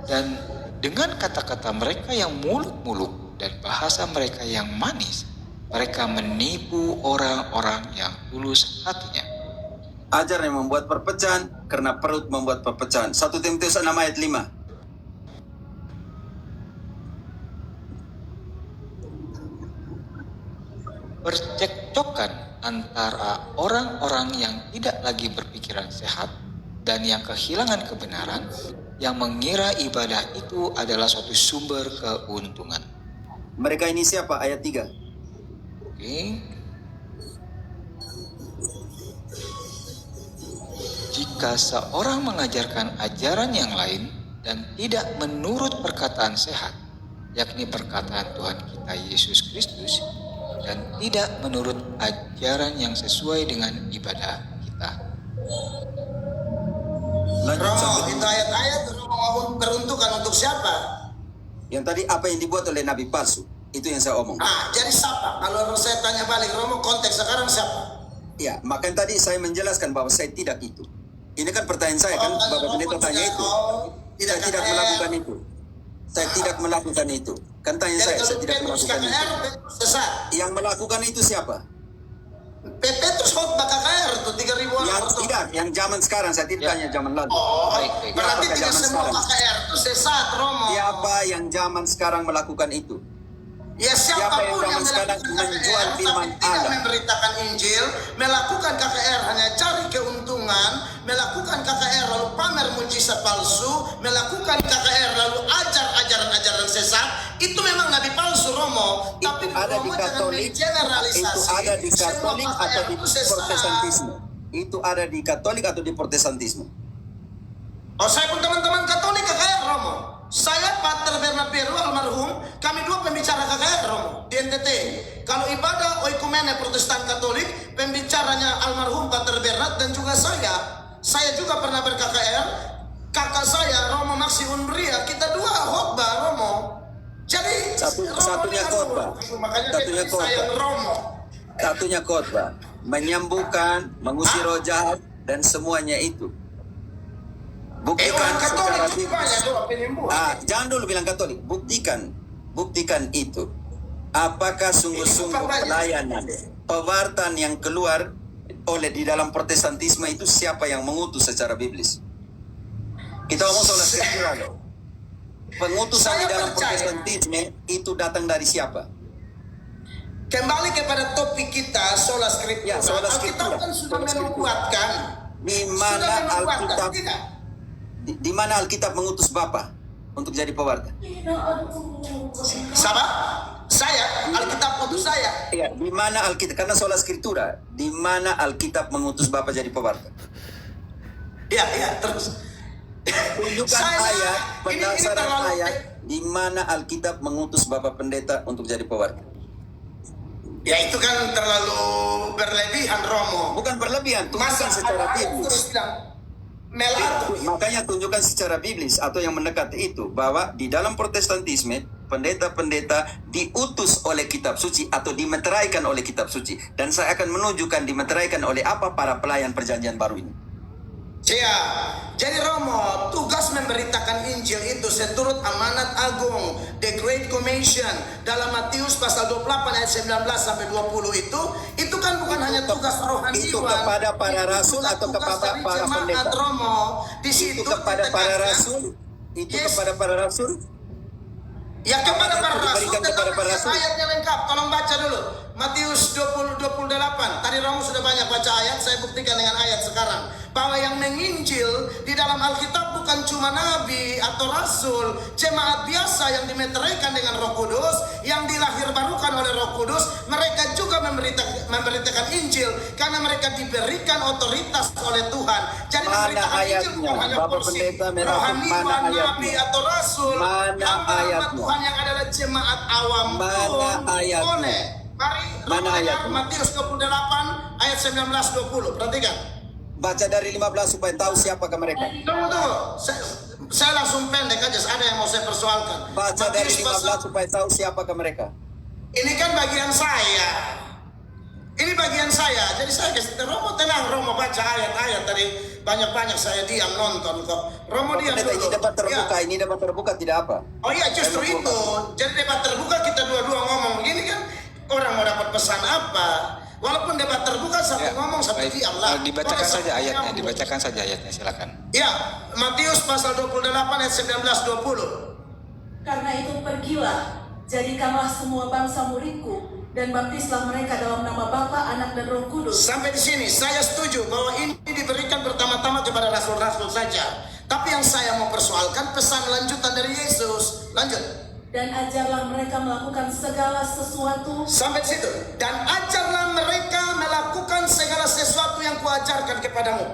Speaker 2: Dan dengan kata-kata mereka yang muluk-muluk dan bahasa mereka yang manis, mereka menipu orang-orang yang tulus hatinya.
Speaker 1: Ajar yang membuat perpecahan karena perut membuat perpecahan. 1 Timotius 6 ayat 5. Percekcokan
Speaker 2: antara orang-orang yang tidak lagi berpikiran sehat dan yang kehilangan kebenaran, yang mengira ibadah itu adalah suatu sumber keuntungan.
Speaker 1: Mereka ini siapa? Ayat 3.
Speaker 2: Oke. Jika seorang mengajarkan ajaran yang lain dan tidak menurut perkataan sehat, yakni perkataan Tuhan kita Yesus Kristus, dan tidak menurut ajaran yang sesuai dengan ibadah kita.
Speaker 1: Lanjut
Speaker 3: Romo,
Speaker 1: sampai
Speaker 3: itu ayat-ayat Romo peruntukan untuk siapa?
Speaker 1: yang tadi apa yang dibuat oleh nabi palsu. Itu yang saya omong.
Speaker 3: Jadi siapa? Kalau saya tanya balik, Romo konteks sekarang siapa?
Speaker 1: Ya, makanya tadi saya menjelaskan bahwa saya tidak itu. Ini kan pertanyaan saya kan,
Speaker 3: kalau
Speaker 1: Bapak Pendeta
Speaker 3: Romo
Speaker 1: tanya itu. Saya tidak
Speaker 3: KKR.
Speaker 1: melakukan itu. Saya tidak melakukan itu. Kan tanya
Speaker 3: Jadi
Speaker 1: saya
Speaker 3: kalau
Speaker 1: tidak
Speaker 3: Petrus
Speaker 1: melakukan itu.
Speaker 3: KKR, Petrus sesat.
Speaker 1: Yang melakukan itu siapa?
Speaker 3: Petrus khotbah KKR tuh 3.000 orang.
Speaker 1: Yang
Speaker 3: bertemu.
Speaker 1: tidak, yang zaman sekarang. Saya tidak
Speaker 2: Ya.
Speaker 1: tanya zaman lalu.
Speaker 2: Baik.
Speaker 3: Berarti
Speaker 1: Apakah
Speaker 3: tidak
Speaker 1: zaman
Speaker 3: semua
Speaker 1: sekarang?
Speaker 3: KKR itu sesat, Romo.
Speaker 1: Siapa yang zaman sekarang melakukan itu?
Speaker 3: Ya
Speaker 1: Siapa yang
Speaker 3: siapapun
Speaker 1: zaman
Speaker 3: yang
Speaker 1: sekarang
Speaker 3: melakukan
Speaker 1: menjual
Speaker 3: KKR
Speaker 1: firman
Speaker 3: tapi tidak
Speaker 1: Allah?
Speaker 3: memberitakan Injil, melakukan KKR hanya cari keuntungan, melakukan KKR lalu pamer mujizat palsu, melakukan KKR lalu ajar ajaran-ajaran sesat, itu memang nabi palsu, Romo.
Speaker 1: Itu
Speaker 3: Tapi
Speaker 1: ada di
Speaker 3: Romo jangan
Speaker 1: Katolik,
Speaker 3: mengeneralisasi
Speaker 1: itu ada di
Speaker 3: semua
Speaker 1: Katolik
Speaker 3: KKR
Speaker 1: atau di
Speaker 3: itu sesat.
Speaker 1: Protestantisme. Itu ada di Katolik atau di Protestantisme.
Speaker 3: Oh, saya pun teman-teman Katolik KKR, Romo. Saya Pater Bernabeu almarhum, kami dua pembicara KKR, Romo, di NTT. Kalau ibadah oikumene Protestan Katolik, pembicaranya almarhum Pater Bernard dan juga saya. Saya juga pernah ber-KKR. Kakak saya, Romo Maxi Unbria, kita dua khotbah, Romo. Jadi
Speaker 1: Satunya khotbah.
Speaker 3: Makanya
Speaker 1: Satunya
Speaker 3: saya sayang
Speaker 1: khotbah.
Speaker 3: Romo.
Speaker 1: Satunya khotbah, menyembuhkan, mengusir roh jahat, dan semuanya itu. Buktikan
Speaker 3: Orang
Speaker 1: secara
Speaker 3: Katolik
Speaker 1: biblis.
Speaker 3: banyak doa penyembuhan.
Speaker 1: Jangan dulu bilang Katolik, buktikan itu. Apakah sungguh-sungguh pelayanan, pewartaan yang keluar oleh di dalam Protestantisme itu siapa yang mengutus secara biblis? Kita ngomong soal skriptura loh. Pengutusan
Speaker 3: Saya
Speaker 1: di dalam
Speaker 3: percaya.
Speaker 1: Protestantisme itu datang dari siapa?
Speaker 3: Kembali kepada topik kita, sola scriptura.
Speaker 1: Ya, sola
Speaker 3: Alkitab
Speaker 1: scriptura.
Speaker 3: kan sudah
Speaker 1: Sola scriptura.
Speaker 3: menubuatkan.
Speaker 1: Di
Speaker 3: Sudah
Speaker 1: mana
Speaker 3: menubuatkan,
Speaker 1: Alkitab
Speaker 3: tidak?
Speaker 1: di mana Alkitab mengutus Bapa untuk jadi pewarta?
Speaker 3: Sama? Saya, Alkitab untuk saya.
Speaker 1: Iya, di mana Alkitab? Karena sola scriptura, di mana Alkitab mengutus Bapa jadi pewarta?
Speaker 3: Iya, terus.
Speaker 1: Tunjukkan
Speaker 3: Saya-
Speaker 1: ayat,
Speaker 3: ini
Speaker 1: berdasarkan
Speaker 3: terlalu-
Speaker 1: ayat di mana Alkitab mengutus Bapak Pendeta untuk jadi pewarta.
Speaker 3: Ya itu kan terlalu berlebihan, Romo.
Speaker 1: Bukan berlebihan, tunjukkan
Speaker 3: Masa
Speaker 1: secara
Speaker 3: ada
Speaker 1: biblis.
Speaker 3: terus bilang melarang.
Speaker 1: Makanya tunjukkan secara biblis atau yang mendekat itu bahwa di dalam Protestantisme pendeta-pendeta diutus oleh kitab suci atau dimeteraikan oleh kitab suci, dan saya akan menunjukkan dimeteraikan oleh apa para pelayan perjanjian baru ini.
Speaker 3: Ya, jadi Romo, tugas memberitakan Injil itu seturut amanat agung, The Great Commission, dalam Matius pasal 28 ayat 19 sampai 20 itu kan bukan hanya tugas rohaniwan.
Speaker 1: Itu kepada para
Speaker 3: itu
Speaker 1: rasul
Speaker 3: juga
Speaker 1: atau
Speaker 3: tugas
Speaker 1: kepada
Speaker 3: dari
Speaker 1: para
Speaker 3: jemaat,
Speaker 1: pendeta?
Speaker 3: Romo. Di
Speaker 1: Itu
Speaker 3: situ
Speaker 1: kepada para
Speaker 3: ditekankan,
Speaker 1: rasul, itu
Speaker 3: Yes.
Speaker 1: kepada para rasul.
Speaker 3: ya kepada para rasul,
Speaker 1: Diberikan kepada para rasul.
Speaker 3: ayatnya lengkap. Tolong baca dulu. Matius 20-28. Tadi Romo sudah banyak baca ayat, saya buktikan dengan ayat sekarang. Bahwa yang menginjil di dalam Alkitab bukan cuma nabi atau rasul, jemaat biasa yang dimeteraikan dengan Roh Kudus, yang dilahirbarukan oleh Roh Kudus, mereka juga memberitakan Injil karena mereka diberikan otoritas oleh Tuhan. Jadi
Speaker 1: Mana
Speaker 3: memberitakan Injil
Speaker 1: ayatnya?
Speaker 3: bukan hanya
Speaker 1: Bapak
Speaker 3: porsi
Speaker 1: Pendeta merah,
Speaker 3: rohaniwan,
Speaker 1: mana
Speaker 3: nabi
Speaker 1: ayatnya?
Speaker 3: atau rasul.
Speaker 1: Mana
Speaker 3: Hamba-hamba
Speaker 1: ayatnya?
Speaker 3: Tuhan yang adalah jemaat awam
Speaker 1: Mana
Speaker 3: pun
Speaker 1: ayatnya?
Speaker 3: boleh. Mari
Speaker 1: Mana
Speaker 3: Romo dengar
Speaker 1: ayatnya?
Speaker 3: Matius 28 ayat 19-20. Perhatikan.
Speaker 1: Baca dari 15 supaya tahu siapakah mereka.
Speaker 3: Tunggu. Saya langsung pendek aja. Ada yang mau saya persoalkan.
Speaker 1: Baca dari
Speaker 3: Matius
Speaker 1: 15
Speaker 3: pasal-
Speaker 1: supaya tahu siapakah mereka.
Speaker 3: Ini kan bagian saya. Ini bagian saya. Jadi saya kasih Romo tenang. Romo baca ayat-ayat tadi. Banyak-banyak saya diam nonton kok. Romo diam
Speaker 1: Pendeta, ini
Speaker 3: dulu.
Speaker 1: dapat terbuka,
Speaker 3: Ya.
Speaker 1: ini dapat terbuka tidak apa.
Speaker 3: Oh iya justru
Speaker 1: Saya
Speaker 3: itu. Jadi debat terbuka kita dua-dua ngomong begini kan. Orang mau dapat pesan apa? Walaupun debat terbuka satu ngomong satu
Speaker 2: baik.
Speaker 3: diam lah.
Speaker 2: Dibacakan
Speaker 3: Boleh
Speaker 2: saja
Speaker 3: satu
Speaker 2: ayatnya,
Speaker 3: nyambung.
Speaker 2: dibacakan saja ayatnya, silakan.
Speaker 3: Ya, Matius pasal 28 ayat 19-20.
Speaker 4: Karena itu pergilah, jadikanlah semua bangsa muridku, dan baptislah mereka dalam nama Bapa, Anak, dan dan Roh Kudus.
Speaker 3: Sampai di sini saya setuju bahwa ini diberikan pertama-tama kepada rasul-rasul saja. Tapi yang saya mau persoalkan pesan lanjutan dari Yesus. Lanjut.
Speaker 4: Dan ajarlah mereka melakukan segala sesuatu.
Speaker 3: Sampai di situ. Dan ajarlah mereka melakukan segala sesuatu yang kuajarkan kepadamu.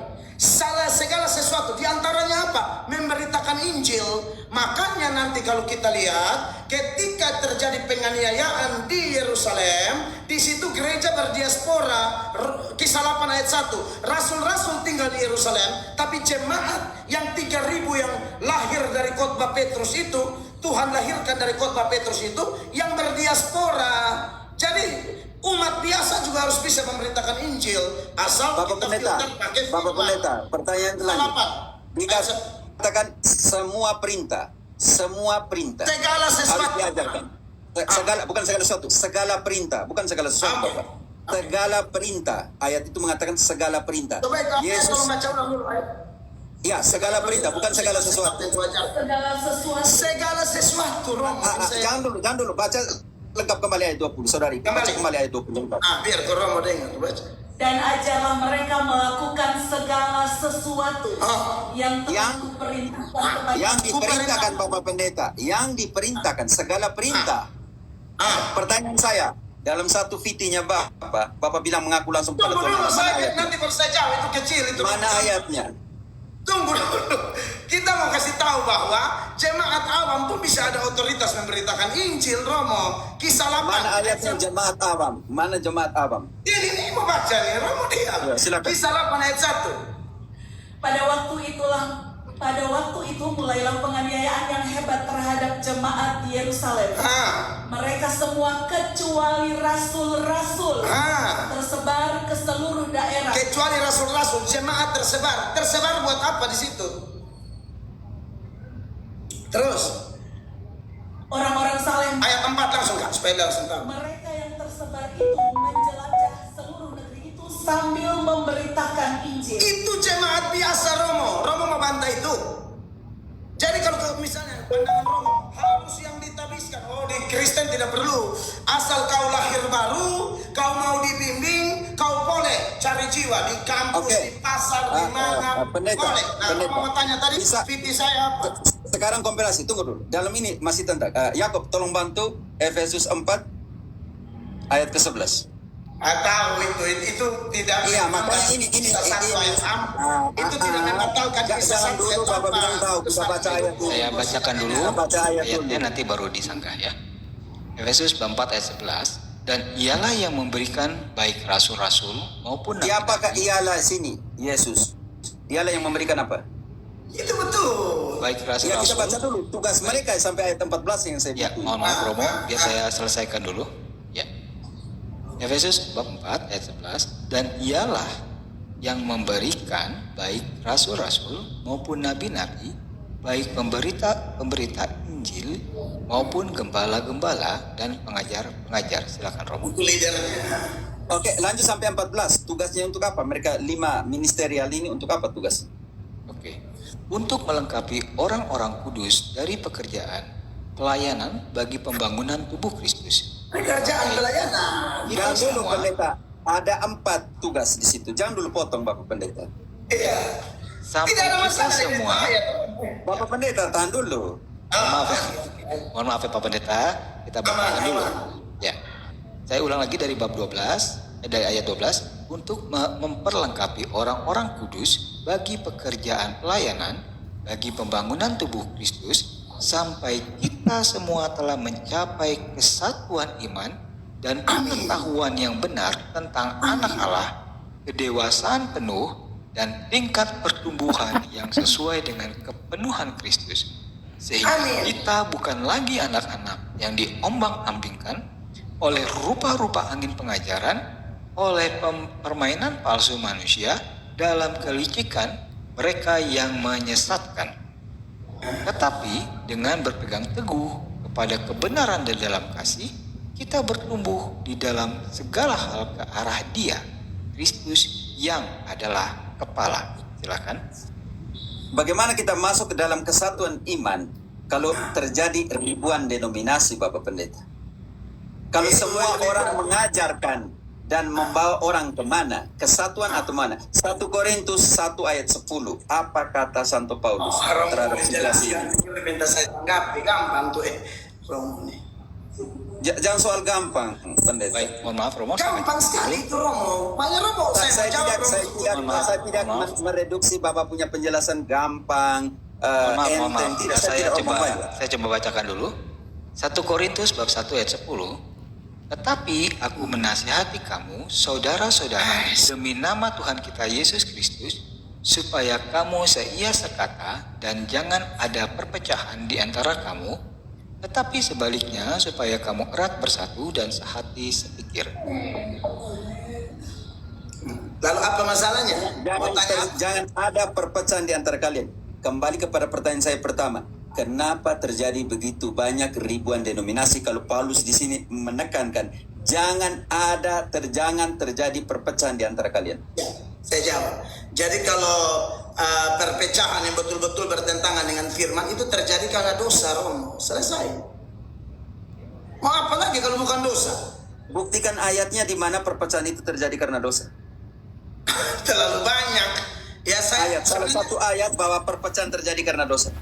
Speaker 3: Segala sesuatu diantaranya apa? Memberitakan Injil. Makanya nanti kalau kita lihat ketika terjadi penganiayaan di Yerusalem, di situ gereja berdiaspora. Kisah 8 ayat 1. Rasul-rasul tinggal di Yerusalem, tapi jemaat yang 3.000 yang lahir dari khotbah Petrus itu, Tuhan lahirkan dari khotbah Petrus itu yang berdiaspora. Jadi umat biasa juga harus bisa memberitakan Injil asal
Speaker 1: Bapak
Speaker 3: kita
Speaker 1: Pendeta,
Speaker 3: filter pakai
Speaker 1: Bapak
Speaker 3: firman.
Speaker 1: Pendeta, pertanyaan selanjutnya. Dikatakan semua perintah
Speaker 3: Segala
Speaker 1: harus
Speaker 3: sesuatu.
Speaker 1: diajarkan. Bukan segala sesuatu, segala perintah, bukan segala sesuatu,
Speaker 3: Amin.
Speaker 1: Bapak. Segala perintah. Ayat itu mengatakan segala perintah.
Speaker 3: Coba tolong
Speaker 1: Yesus,
Speaker 3: baca ulang dulu ayat.
Speaker 1: ya segala perintah, bukan segala sesuatu.
Speaker 3: Segala sesuatu. Romo.
Speaker 1: Jangan dulu, baca lengkap kembali ayat 20, saudari. Baca kembali ayat 20.
Speaker 3: Biar ke Romo dengar. Baca.
Speaker 4: Dan ajarlah mereka melakukan segala sesuatu yang
Speaker 1: Yang-
Speaker 4: telah kuperintahkan kepada
Speaker 1: Yang diperintahkan Bapak Pendeta, yang diperintahkan segala perintah. Pertanyaan saya, dalam satu fitinya Bapak bilang mengaku langsung pada
Speaker 3: Tunggu
Speaker 1: Tuhan.
Speaker 3: dulu,
Speaker 1: Mana
Speaker 3: saya
Speaker 1: ayatnya?
Speaker 3: nanti baru saya jawab, itu kecil itu.
Speaker 1: Mana ayatnya?
Speaker 3: Tunggu dulu. Kita mau kasih tahu bahwa jemaat awam pun bisa ada otoritas memberitakan Injil, Romo. Kisah 8.
Speaker 1: Mana ayatnya jemaat awam? Mana jemaat awam?
Speaker 3: Ini mau baca nih, Romo dia.
Speaker 1: Ya, silakan.
Speaker 3: Kisah 8 ayat 1.
Speaker 4: Pada waktu itu mulailah penganiayaan yang hebat terhadap jemaat di Yerusalem. Mereka semua kecuali rasul-rasul tersebar ke seluruh daerah.
Speaker 3: Kecuali rasul-rasul, jemaat tersebar. Tersebar buat apa di situ? Terus
Speaker 4: Orang-orang saleh,
Speaker 3: ayat 4 langsung Kak, supaya langsung tahu.
Speaker 4: mereka yang tersebar itu menjelajah seluruh negeri itu sambil memberitakan Injil.
Speaker 3: Itu jemaat biasa, Romo. Romo membantah itu. Jadi kalau misalnya pandangan Romo harus yang ditabiskan. Oh, di Kristen tidak perlu. Asal kau lahir baru, kau mau dibimbing, kau boleh cari jiwa di kampus,
Speaker 1: Oke.
Speaker 3: di pasar, di mana,
Speaker 1: Pendeta,
Speaker 3: boleh. Nah,
Speaker 1: pendeta.
Speaker 3: Romo mau tanya tadi,
Speaker 1: Bisa.
Speaker 3: fiti saya apa?
Speaker 1: Sekarang kompilasi, tunggu dulu. Dalam ini masih tentang Yakob, tolong bantu Efesus 4 ayat ke-11.
Speaker 3: Tahu itu tidak.
Speaker 1: Iya, makanya ini
Speaker 3: satu ayat itu tidak membatalkan kisah
Speaker 1: jangan
Speaker 3: satu
Speaker 1: dulu
Speaker 3: ayat
Speaker 1: Bapak bilang tahu, kita
Speaker 3: Satu
Speaker 1: baca ayat dulu.
Speaker 2: Saya bacakan dulu
Speaker 1: Kita baca ayat
Speaker 2: ayatnya,
Speaker 1: dulu.
Speaker 2: nanti baru disanggah ya. Efesus 4 ayat 11. Dan ialah yang memberikan baik rasul-rasul maupun
Speaker 1: Siapakah
Speaker 2: nabi-nabi,
Speaker 1: ialah sini? Yesus. Dialah yang memberikan apa?
Speaker 3: Itu betul.
Speaker 2: baik
Speaker 1: Ya kita
Speaker 2: rasul-rasul.
Speaker 1: baca dulu tugas mereka sampai ayat 14 yang saya
Speaker 2: Ya,
Speaker 1: butuh.
Speaker 2: mohon maaf Romo, biar saya selesaikan dulu. Ya. Efesus bab 4 ayat 11, dan ialah yang memberikan baik rasul-rasul maupun nabi-nabi, baik pemberita Injil maupun gembala-gembala dan pengajar-pengajar. Silakan Romo.
Speaker 3: Itu leadernya.
Speaker 1: Oke, lanjut sampai 14. Tugasnya untuk apa? Mereka 5 ministerial ini untuk apa tugas?
Speaker 2: Oke. Untuk melengkapi orang-orang kudus dari pekerjaan pelayanan bagi pembangunan tubuh Kristus.
Speaker 3: Pekerjaan pelayanan.
Speaker 2: Kita
Speaker 1: Jangan dulu
Speaker 2: semua
Speaker 1: pendeta. Ada 4 tugas di situ. Jangan dulu potong Bapak Pendeta.
Speaker 3: Iya.
Speaker 2: sampai
Speaker 3: Tidak ada
Speaker 2: kita
Speaker 3: masalah dengan
Speaker 2: semua.
Speaker 3: saya.
Speaker 1: Bapak Pendeta, tahan dulu.
Speaker 2: Mohon maaf ya Pak Pendeta, kita bacakan dulu. Ya. Saya ulang lagi dari bab 12, dari ayat 12, untuk memperlengkapi orang-orang kudus bagi pekerjaan pelayanan, bagi pembangunan tubuh Kristus, sampai kita semua telah mencapai kesatuan iman dan pengetahuan yang benar tentang anak Allah, kedewasaan penuh dan tingkat pertumbuhan yang sesuai dengan kepenuhan Kristus, sehingga kita bukan lagi anak-anak yang diombang-ambingkan oleh rupa-rupa angin pengajaran, oleh permainan palsu manusia dalam kelicikan mereka yang menyesatkan. Tetapi dengan berpegang teguh kepada kebenaran dan dalam kasih, kita bertumbuh di dalam segala hal ke arah Dia, Kristus yang adalah kepala. Silakan.
Speaker 1: Bagaimana kita masuk ke dalam kesatuan iman kalau terjadi ribuan denominasi Bapak Pendeta? Kalau semua orang mengajarkan dan membawa orang kemana? Kesatuan atau mana? 1 Korintus 1 ayat 10. Apa kata Santo Paulus terhadap situasi ini?
Speaker 3: Minta saya tanggapi gampang tuh Romo nih.
Speaker 1: Jangan soal gampang, pendeta.
Speaker 2: Baik, mohon maaf Romo.
Speaker 3: Gampang sekali itu Romo. Banyak Romo.
Speaker 1: Saya tidak
Speaker 2: Mohon maaf.
Speaker 1: mereduksi Bapak punya penjelasan gampang,
Speaker 2: Mohon maaf.
Speaker 1: enteng. Tidak, saya tidak omong banyak.
Speaker 2: Saya coba bacakan dulu. 1 Korintus bab 1 ayat 10. Tetapi aku menasihati kamu, saudara-saudara, demi nama Tuhan kita Yesus Kristus, supaya kamu seia sekata dan jangan ada perpecahan di antara kamu, tetapi sebaliknya supaya kamu erat bersatu dan sehati sepikir.
Speaker 3: Lalu apa masalahnya? Mau tanya?
Speaker 1: Jangan ada perpecahan di antara kalian. Kembali kepada pertanyaan saya pertama. Kenapa terjadi begitu banyak ribuan denominasi kalau Paulus di sini menekankan jangan terjadi perpecahan di antara kalian?
Speaker 3: Ya, saya jawab. Jadi kalau perpecahan yang betul-betul bertentangan dengan firman itu terjadi karena dosa, Romo. Selesai. Mau apa lagi kalau bukan dosa?
Speaker 1: Buktikan ayatnya di mana perpecahan itu terjadi karena dosa.
Speaker 3: Terlalu banyak. Ya saya
Speaker 1: Salah satu ayat bahwa perpecahan terjadi karena dosa.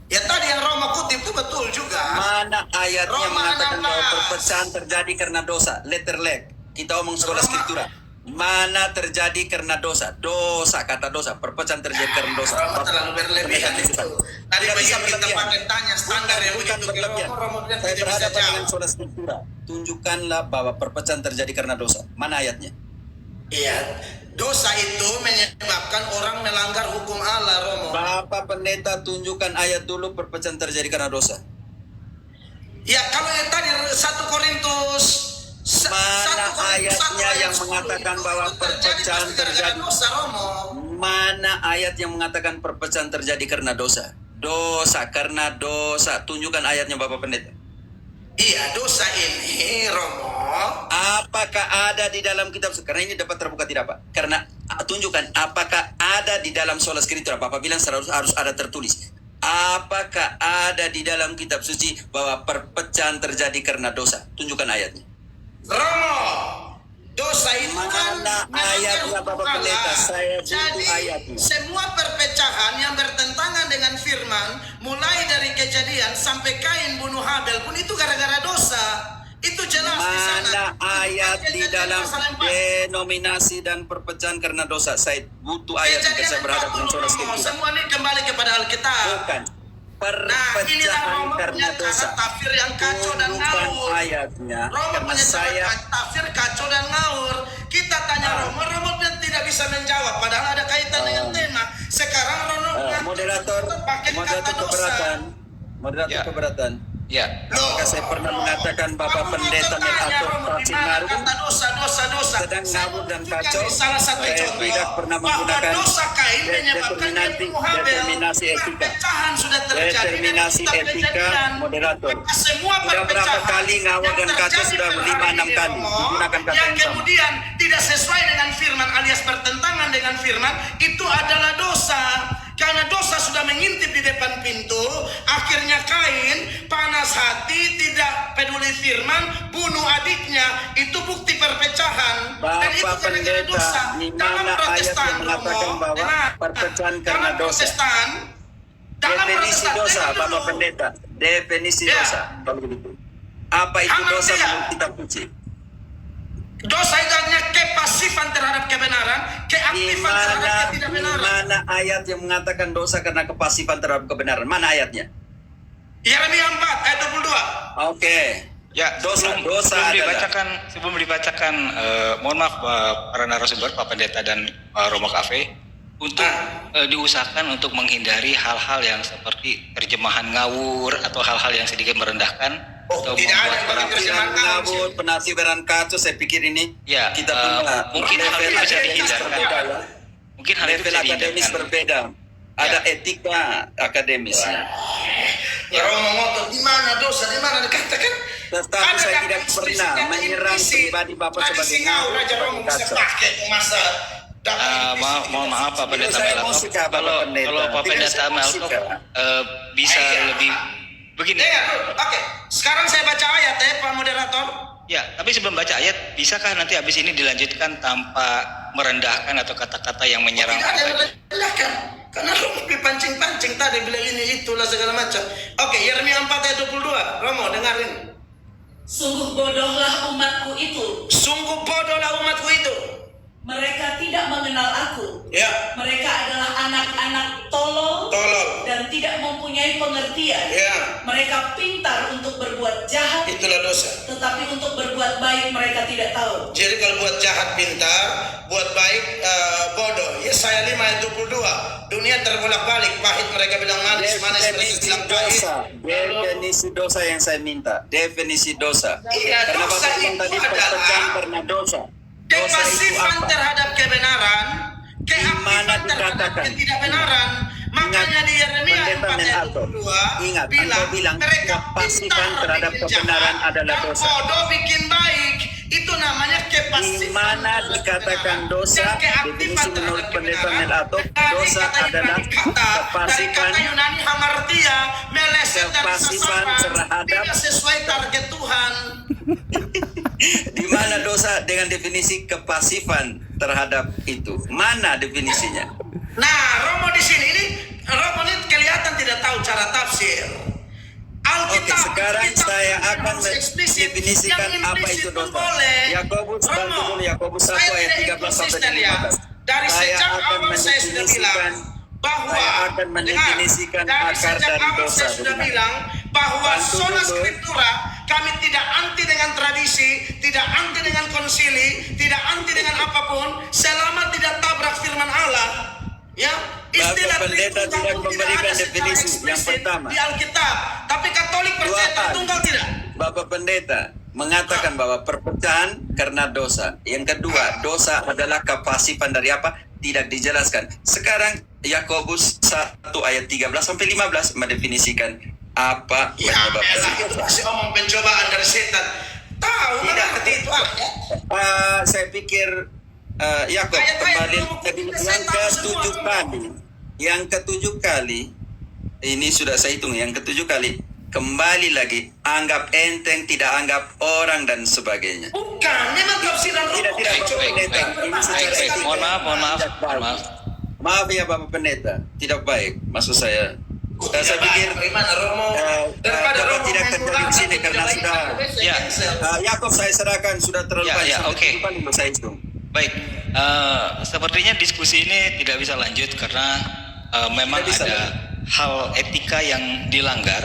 Speaker 3: Ya tadi yang Roma kutip itu betul juga.
Speaker 1: Mana ayatnya
Speaker 3: Roma
Speaker 1: mengatakan
Speaker 3: 16.
Speaker 1: bahwa perpecahan terjadi karena dosa? Letter leg. Kita omong sekolah
Speaker 3: Roma.
Speaker 1: skriptura. Mana terjadi karena dosa? Dosa, kata dosa. Perpecahan terjadi karena dosa.
Speaker 3: Roma terlalu berlebihan itu. Tadi
Speaker 1: Tidak bisa
Speaker 3: begitu kita
Speaker 1: berlebihan.
Speaker 3: pakai tanya standar yang
Speaker 1: Bukan
Speaker 3: begitu
Speaker 1: berlebihan.
Speaker 3: Roma
Speaker 1: Saya
Speaker 3: tidak bisa
Speaker 1: berhadapan dengan
Speaker 3: jawab.
Speaker 1: sekolah skriptura. Tunjukkanlah bahwa perpecahan terjadi karena dosa. Mana ayatnya?
Speaker 3: Iya, dosa itu menyebabkan orang melanggar hukum Allah, Romo.
Speaker 1: Bapak pendeta tunjukkan ayat dulu perpecahan terjadi karena dosa.
Speaker 3: Ya kalau yang tadi 1 Korintus
Speaker 1: Mana
Speaker 3: 1 Korintus 1
Speaker 1: ayatnya
Speaker 3: ayat
Speaker 1: yang
Speaker 3: 10
Speaker 1: mengatakan
Speaker 3: itu
Speaker 1: bahwa perpecahan
Speaker 3: pasti gara-gara
Speaker 1: terjadi?
Speaker 3: dosa, Romo.
Speaker 1: Mana ayat yang mengatakan perpecahan terjadi karena dosa? Dosa karena dosa. Tunjukkan ayatnya Bapak pendeta.
Speaker 3: Iya, dosa ini, Romo.
Speaker 1: Apakah ada di dalam kitab suci? Karena ini dapat terbuka tidak Pak? Karena tunjukkan apakah ada di dalam sola skriptura. Bapak bilang harus ada tertulis. Apakah ada di dalam kitab suci bahwa perpecahan terjadi karena dosa? Tunjukkan ayatnya.
Speaker 3: Romo, dosa itu kan
Speaker 1: Mana
Speaker 3: melanggar
Speaker 1: ayatnya,
Speaker 3: hukum
Speaker 1: Bapak Pendeta?
Speaker 3: Allah.
Speaker 1: Saya butuh
Speaker 3: Jadi
Speaker 1: ayatnya.
Speaker 3: semua perpecahan yang bertentangan dengan firman, mulai dari Kejadian sampai Kain bunuh Habel pun itu gara-gara dosa. Itu jelas di sana.
Speaker 1: Mana ayat di
Speaker 3: Kejadian
Speaker 1: dalam
Speaker 3: pasal 4.
Speaker 1: denominasi dan perpecahan karena dosa? Saya butuh ayat jika saya berhadapan dengan sola
Speaker 3: Romo,
Speaker 1: skriptura.
Speaker 3: semua ini kembali kepada Alkitab.
Speaker 1: Bukan.
Speaker 3: Nah, inilah
Speaker 1: Perpecahan
Speaker 3: Romo
Speaker 1: karena
Speaker 3: punya
Speaker 1: dosa.
Speaker 3: tafsir yang kacau dan
Speaker 1: Tunjukkan
Speaker 3: ngawur.
Speaker 1: ayatnya.
Speaker 3: Romo
Speaker 1: Karena
Speaker 3: punya
Speaker 1: saya
Speaker 3: tafsir kacau dan ngawur. Kita tanya Romo tidak bisa menjawab. Padahal ada kaitan dengan tema. Sekarang Romo
Speaker 1: moderator
Speaker 3: pakai kata dosa.
Speaker 1: keberatan. Moderator
Speaker 2: Ya.
Speaker 1: keberatan.
Speaker 2: Ya,
Speaker 1: Apakah saya pernah mengatakan Bapak Pendeta mengatur tafsir ngaruh
Speaker 3: kata dosa.
Speaker 1: sedang ngawur dan
Speaker 3: Tunjukkan
Speaker 1: kacau?
Speaker 3: di salah satu
Speaker 1: Saya
Speaker 3: contoh
Speaker 1: tidak pernah
Speaker 3: bahwa
Speaker 1: menggunakan
Speaker 3: dosa Kain menyebabkan dia bunuh Habel.
Speaker 1: determinasi etika.
Speaker 3: Perpecahan sudah terjadi
Speaker 1: Determinasi
Speaker 3: dari kitab
Speaker 1: etika,
Speaker 3: Kejadian.
Speaker 1: moderator.
Speaker 3: Maka semua
Speaker 1: Sudah berapa
Speaker 3: perpecahan
Speaker 1: kali ngawur
Speaker 3: yang
Speaker 1: dan kacau?
Speaker 3: terjadi
Speaker 1: Sudah
Speaker 3: per
Speaker 1: 5-6
Speaker 3: hari ini,
Speaker 1: kali
Speaker 3: Romo,
Speaker 1: menggunakan kata
Speaker 3: yang
Speaker 1: yang sama.
Speaker 3: kemudian tidak sesuai dengan firman alias bertentangan dengan firman itu adalah dosa. Karena dosa sudah mengintip di depan pintu, akhirnya Kain panas hati, tidak peduli firman, bunuh adiknya. Itu bukti perpecahan. Dan itu
Speaker 1: Bapak
Speaker 3: gara-gara
Speaker 1: Pendeta,
Speaker 3: dosa.
Speaker 1: di
Speaker 3: Dalam
Speaker 1: mana ayat
Speaker 3: Protestan,
Speaker 1: yang mengatakan
Speaker 3: Romo,
Speaker 1: bahwa
Speaker 3: dengar.
Speaker 1: perpecahan karena
Speaker 3: Dalam
Speaker 1: dosa?
Speaker 3: Protestan, dalam
Speaker 1: Definisi
Speaker 3: Protestan,
Speaker 1: dosa,
Speaker 3: dengar
Speaker 1: Bapak
Speaker 3: dulu.
Speaker 1: Pendeta. Definisi
Speaker 3: Ya.
Speaker 1: dosa. Kalau begitu. Apa itu
Speaker 3: Hangat
Speaker 1: dosa
Speaker 3: dia.
Speaker 1: menurut kitab suci?
Speaker 3: Dosa itu artinya kepasifan terhadap kebenaran,
Speaker 1: Di
Speaker 3: keaktifan terhadap
Speaker 1: mana, di
Speaker 3: ketidakbenaran.
Speaker 1: mana ayat yang mengatakan dosa karena kepasifan terhadap kebenaran? Mana ayatnya?
Speaker 3: Yeremia 4 ayat 22.
Speaker 1: Oke.
Speaker 2: ya.
Speaker 1: Dosa adalah-
Speaker 2: Sebelum dibacakan, mohon maaf para narasumber, Pak Pendeta dan Romo Cafe, untuk diusahakan untuk menghindari hal-hal yang seperti terjemahan ngawur atau hal-hal yang sedikit merendahkan.
Speaker 3: Oh,
Speaker 2: atau
Speaker 3: tidak ada
Speaker 2: membuat
Speaker 3: yang
Speaker 2: orang
Speaker 3: pakai
Speaker 1: Penafsiran
Speaker 3: terjemahan
Speaker 1: ngawur, penafsiran kacau, saya pikir ini
Speaker 2: Ya,
Speaker 1: kita punya
Speaker 2: mungkin hal itu bisa
Speaker 1: akademis
Speaker 2: dihindarkan.
Speaker 1: berbeda, ya.
Speaker 2: Mungkin hal itu
Speaker 1: Level
Speaker 2: bisa
Speaker 1: akademis
Speaker 2: dihindarkan.
Speaker 1: berbeda. Ada etika akademisnya.
Speaker 3: Ya Romo ngotot di mana dosa, di mana dikatakan.
Speaker 1: Tetapi
Speaker 3: Ada
Speaker 1: saya
Speaker 3: kata
Speaker 1: tidak
Speaker 3: eksplisit,
Speaker 1: pernah
Speaker 3: kata
Speaker 1: menyerang
Speaker 3: implisit.
Speaker 1: pribadi Bapak
Speaker 3: Tradisi
Speaker 1: sebagai
Speaker 3: ngawur
Speaker 1: ngawur,
Speaker 3: aja Romo bisa
Speaker 1: kacau.
Speaker 3: pakai itu masa.
Speaker 2: Mohon maaf Pak Pendeta
Speaker 1: Saya
Speaker 2: Melatok.
Speaker 1: musik, Bapak
Speaker 2: Kalau
Speaker 1: Pendeta.
Speaker 2: Pak
Speaker 1: Tidak,
Speaker 2: Pendeta
Speaker 1: saya musik,
Speaker 2: Melatok
Speaker 1: Kak.
Speaker 2: bisa
Speaker 3: Iya.
Speaker 2: lebih begini.
Speaker 3: Dengar, oke. Sekarang saya baca ayat ya Pak Moderator.
Speaker 2: Ya, tapi sebelum baca ayat, bisakah nanti habis ini dilanjutkan tanpa merendahkan atau kata-kata yang menyerang
Speaker 3: Tidak ada yang
Speaker 2: pribadi?
Speaker 3: merendahkan. Karena Romo dipancing-pancing tadi bilang ini itulah segala macam. Oke, Yeremia 4 ayat 22. Romo dengarin.
Speaker 4: Sungguh bodohlah umatku itu.
Speaker 3: Sungguh bodohlah umatku itu.
Speaker 4: Mereka tidak mengenal aku.
Speaker 3: Ya,
Speaker 4: Mereka adalah anak-anak tolol
Speaker 3: tolol.
Speaker 4: dan tidak mempunyai pengertian.
Speaker 3: Ya,
Speaker 4: Mereka pintar untuk berbuat jahat,
Speaker 3: itulah dosa.
Speaker 4: tetapi untuk berbuat baik mereka tidak tahu.
Speaker 3: Jadi kalau buat jahat pintar, buat baik bodoh. Yesaya 5 ayat 22. Dunia terbolak-balik, pahit mereka bilang manis, manis mereka
Speaker 1: Definisi
Speaker 3: bilang pahit.
Speaker 1: dosa. Definisi dosa yang saya minta. Definisi dosa.
Speaker 3: Iya,
Speaker 1: Karena
Speaker 3: dosa
Speaker 1: Bapak bilang
Speaker 3: itu
Speaker 1: tadi perpecahan
Speaker 3: adalah
Speaker 1: karena dosa. Dosa itu
Speaker 3: kepasifan
Speaker 1: apa?
Speaker 3: terhadap kebenaran, keaktifan terhadap
Speaker 1: dikatakan?
Speaker 3: ketidakbenaran. Makanya di Yeremia
Speaker 1: Pendeta
Speaker 3: 4 ayat
Speaker 1: Melato,
Speaker 3: 22
Speaker 1: ingat,
Speaker 3: bilang,
Speaker 1: engkau bilang
Speaker 3: mereka
Speaker 1: kepasifan
Speaker 3: pintar
Speaker 1: terhadap
Speaker 3: bikin
Speaker 1: kebenaran
Speaker 3: jahat
Speaker 1: adalah
Speaker 3: dan
Speaker 1: dosa.
Speaker 3: bodoh bikin baik. Itu namanya kepasifan.
Speaker 1: Di mana
Speaker 3: terhadap
Speaker 1: dikatakan
Speaker 3: kebenaran
Speaker 1: dosa,
Speaker 3: dan keaktifan
Speaker 1: definisi
Speaker 3: terhadap
Speaker 1: menurut Pendeta
Speaker 3: kebenaran.
Speaker 1: Melato,
Speaker 3: Dari
Speaker 1: dosa
Speaker 3: kata
Speaker 1: adalah
Speaker 3: Yunani dari
Speaker 1: kepasifan
Speaker 3: kata Yunani hamartia, meleset dari
Speaker 1: kepasifan
Speaker 3: sasaran,
Speaker 1: terhadap-
Speaker 3: tidak sesuai target Tuhan.
Speaker 1: di mana dosa dengan definisi kepasifan terhadap itu. Mana definisinya?
Speaker 3: Nah, Romo di sini Romo ini kelihatan tidak tahu cara tafsir. Alkitab
Speaker 1: Oke, sekarang
Speaker 3: kita
Speaker 1: saya akan
Speaker 3: harus eksplisit,
Speaker 1: mendefinisikan
Speaker 3: yang
Speaker 1: apa
Speaker 3: implisit
Speaker 1: itu
Speaker 3: pun
Speaker 1: dosa.
Speaker 3: boleh.
Speaker 1: Yakobus, bantu
Speaker 3: Romo,
Speaker 1: dulu Yakobus 1
Speaker 3: saya
Speaker 1: ayat
Speaker 3: tidak
Speaker 1: 13 sampai
Speaker 3: inkonsisten ya.
Speaker 1: 15.
Speaker 3: Dari
Speaker 1: Saya
Speaker 3: sejak
Speaker 1: akan
Speaker 3: awal saya sudah bilang bahwa
Speaker 1: saya akan mendefinisikan
Speaker 3: dengar, dari
Speaker 1: akar
Speaker 3: sejak
Speaker 1: dari
Speaker 3: awal
Speaker 1: dosa
Speaker 3: saya sudah
Speaker 1: dengan-
Speaker 3: bilang bahwa
Speaker 1: Bantu
Speaker 3: sola
Speaker 1: dulu.
Speaker 3: scriptura kami tidak anti dengan tradisi, tidak anti dengan konsili, tidak anti dengan apapun selama tidak tabrak firman Allah. Ya, istilah
Speaker 1: Pendeta
Speaker 3: Tritunggal
Speaker 1: tidak
Speaker 3: pun
Speaker 1: memberikan
Speaker 3: ada secara
Speaker 1: definisi. Yang
Speaker 3: eksplisit
Speaker 1: pertama.
Speaker 3: di Alkitab. Tapi Katolik percaya
Speaker 1: Dua hal.
Speaker 3: Tritunggal tidak.
Speaker 1: Bapak Pendeta mengatakan bahwa perpecahan karena dosa. Yang kedua, dosa adalah kepasifan dari apa? Tidak dijelaskan. Sekarang Yakobus 1 ayat 13 sampai 15 mendefinisikan apa
Speaker 3: Ya,
Speaker 1: penyebab dari
Speaker 3: elah, itu masih omong pencobaan dari setan. Tahu
Speaker 1: Tidak.
Speaker 3: nggak arti itu ayat?
Speaker 1: Saya pikir Yakob
Speaker 3: Ayat-ayat
Speaker 1: kembali
Speaker 3: Romo
Speaker 1: tadi
Speaker 3: kita saya
Speaker 1: yang
Speaker 3: tahu
Speaker 1: ketujuh
Speaker 3: semua.
Speaker 1: kali, yang ketujuh kali ini sudah saya hitung yang ketujuh kali kembali lagi anggap enteng, tidak anggap orang dan sebagainya.
Speaker 3: Bukan, memang tafsiran Romo.
Speaker 1: Tidak
Speaker 2: Baik,
Speaker 1: Bapak
Speaker 2: baik,
Speaker 1: Pendeta.
Speaker 2: baik.
Speaker 1: Ini
Speaker 2: Baik,
Speaker 1: secara
Speaker 2: baik.
Speaker 1: etika
Speaker 2: Mohon maaf, mohon maaf,
Speaker 1: tidak
Speaker 2: mohon
Speaker 1: baik.
Speaker 2: maaf.
Speaker 1: Maaf ya Bapak Pendeta, tidak baik maksud saya. Saya pikir
Speaker 3: Bagaimana Romo? Daripada
Speaker 1: Bapak
Speaker 3: Romo
Speaker 1: tidak
Speaker 3: main
Speaker 1: terjadi
Speaker 3: bola,
Speaker 1: di sini
Speaker 3: tapi
Speaker 1: karena
Speaker 3: tidak
Speaker 1: sudah
Speaker 3: baik.
Speaker 2: Ya.
Speaker 1: Yakob saya serahkan sudah terlalu
Speaker 2: Ya,
Speaker 1: banyak.
Speaker 2: ya,
Speaker 1: Sampai
Speaker 2: oke.
Speaker 1: 7 kali saya hitung.
Speaker 2: Baik, sepertinya diskusi ini tidak bisa lanjut karena memang
Speaker 1: Tidak bisa.
Speaker 2: ada hal etika yang dilanggar.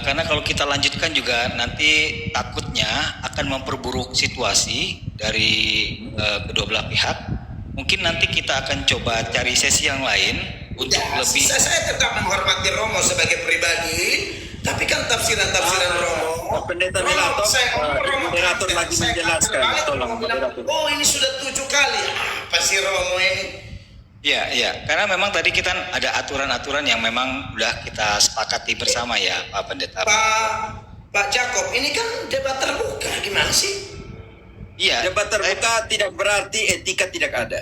Speaker 2: Karena kalau kita lanjutkan juga nanti takutnya akan memperburuk situasi dari kedua belah pihak. Mungkin nanti kita akan coba cari sesi yang lain untuk
Speaker 3: Ya,
Speaker 2: lebih.
Speaker 3: saya tetap menghormati Romo sebagai pribadi, tapi kan tafsiran Romo.
Speaker 1: Pendeta
Speaker 3: Romo,
Speaker 1: Melato,
Speaker 3: Romo
Speaker 1: moderator
Speaker 3: kaget.
Speaker 1: lagi
Speaker 3: Saya
Speaker 1: menjelaskan.
Speaker 3: kaget,
Speaker 1: Tolong
Speaker 3: Romo bilang,
Speaker 1: moderator.
Speaker 3: oh ini sudah 7 kali. Apa sih Romo ini?
Speaker 2: Ya, ya, karena memang tadi kita ada aturan-aturan yang memang sudah kita sepakati bersama ya, Pak Pendeta.
Speaker 3: Pak Jacob, ini kan debat terbuka, gimana sih?
Speaker 2: Iya,
Speaker 1: Debat terbuka tidak berarti etika tidak ada.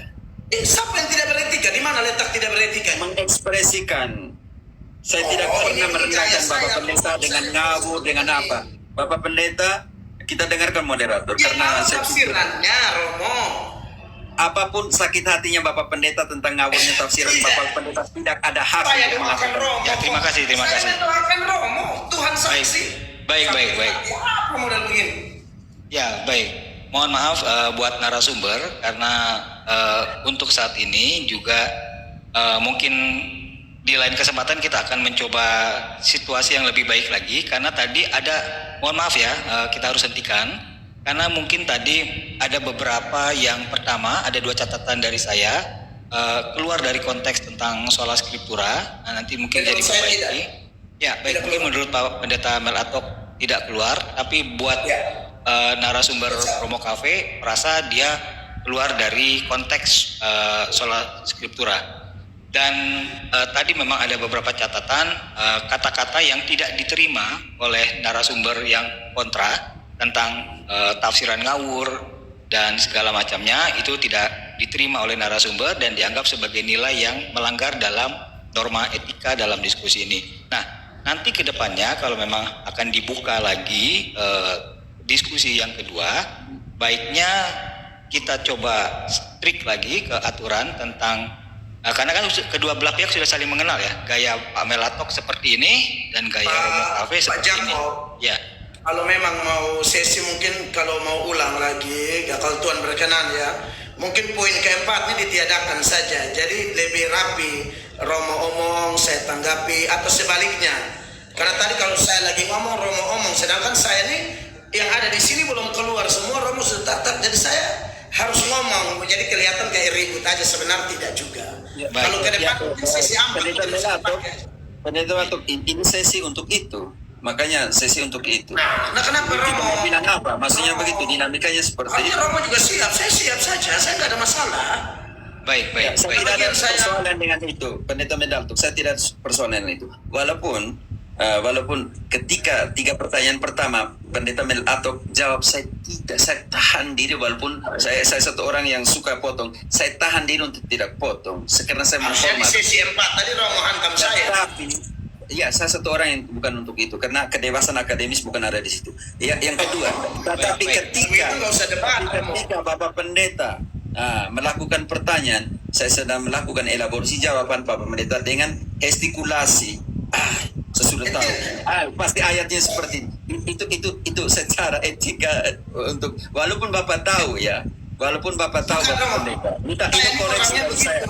Speaker 3: Siapa yang tidak beretika? Di mana letak tidak beretika?
Speaker 1: Mengekspresikan. Saya tidak
Speaker 3: Oh,
Speaker 1: pernah
Speaker 3: ini
Speaker 1: merendahkan
Speaker 3: gaya
Speaker 1: Bapak
Speaker 3: saya,
Speaker 1: Pendeta
Speaker 3: Romo.
Speaker 1: dengan
Speaker 3: Saya
Speaker 1: ngawur, dengan
Speaker 3: ini.
Speaker 1: apa. Bapak Pendeta, kita dengarkan moderator.
Speaker 3: Ya,
Speaker 1: Karena
Speaker 3: malah
Speaker 1: saya pikir
Speaker 3: tafsirannya, Romo.
Speaker 1: apapun sakit hatinya Bapak Pendeta tentang ngawurnya tafsiran
Speaker 3: Iya.
Speaker 1: Bapak Pendeta tidak ada hak
Speaker 3: Saya
Speaker 1: untuk
Speaker 3: doakan
Speaker 1: melakukan.
Speaker 3: Romo.
Speaker 2: Ya, terima kasih, terima
Speaker 3: Saya
Speaker 2: kasih.
Speaker 3: mendoakan Romo, Tuhan saksi.
Speaker 2: Baik,
Speaker 3: Sakit
Speaker 2: baik, baik.
Speaker 3: hati apa model begini?
Speaker 2: Ya, baik. Mohon maaf buat narasumber karena untuk saat ini juga mungkin di lain kesempatan kita akan mencoba situasi yang lebih baik lagi karena tadi ada, mohon maaf ya, kita harus hentikan karena mungkin tadi ada beberapa yang pertama ada 2 catatan dari saya keluar dari konteks tentang sola scriptura. Nah, nanti mungkin
Speaker 3: Menurut
Speaker 2: jadi
Speaker 3: saya
Speaker 2: perbaiki. Ya, baik,
Speaker 3: Tidak
Speaker 2: mungkin
Speaker 3: keluar.
Speaker 2: menurut Pak Pendeta Melato tidak keluar, tapi buat
Speaker 3: Ya.
Speaker 2: narasumber Romo Cafe merasa dia keluar dari konteks sola scriptura dan tadi memang ada beberapa catatan kata-kata yang tidak diterima oleh narasumber yang kontra tentang tafsiran ngawur dan segala macamnya itu tidak diterima oleh narasumber dan dianggap sebagai nilai yang melanggar dalam norma etika dalam diskusi ini. Nah, nanti ke depannya kalau memang akan dibuka lagi diskusi yang kedua, baiknya kita coba strict lagi ke aturan tentang karena kan kedua belah pihak sudah saling mengenal ya, gaya Pak Melatok seperti ini dan gaya Romo Cafe seperti ini. Ya.
Speaker 3: Kalau memang mau sesi mungkin kalau mau ulang lagi, ya kalau Tuhan berkenan ya, mungkin poin keempat ini ditiadakan saja. Jadi lebih rapi, Romo omong, saya tanggapi atau sebaliknya. Karena tadi kalau saya lagi ngomong, Romo omong, sedangkan saya ini yang ada di sini belum keluar semua, Romo sudah tatap, jadi saya harus ngomong, jadi kelihatan kayak ribut aja, sebenarnya tidak juga.
Speaker 1: Ya,
Speaker 3: kalau ke depan sesi
Speaker 1: Pendeta Melatok, ini sesi untuk itu, makanya sesi untuk itu.
Speaker 3: Nah kenapa
Speaker 1: Kita
Speaker 3: Romo
Speaker 1: mau bilang apa? Maksudnya begitu, dinamikanya seperti itu.
Speaker 3: Romo juga siap, saya siap saja, saya nggak ada masalah.
Speaker 2: Baik.
Speaker 1: Saya tidak ada persoalan dengan itu, Pendeta Melatok. Saya tidak persoalan dengan itu. Walaupun ketika 3 pertanyaan pertama Pendeta Melatok jawab, saya tahan diri, walaupun saya satu orang yang suka potong, saya tahan diri untuk tidak potong karena saya
Speaker 3: Harusnya di
Speaker 1: menghormati.
Speaker 3: sesi 4 tadi Romo hantam saya.
Speaker 1: Tapi ya, saya satu orang yang bukan untuk itu karena kedewasaan akademis bukan ada di situ. Ya, yang kedua, tetapi ketika
Speaker 3: Itu nggak usah debat, Romo.
Speaker 1: Bapak Pendeta melakukan pertanyaan, saya sedang melakukan elaborasi jawaban Bapak Pendeta dengan gestikulasi. Saya sudah tahu. Pasti ayatnya seperti ini. Itu secara etika untuk walaupun Bapak tahu ya. Walaupun Bapak tahu Bapak Pendeta. Minta itu koreksi dari saya.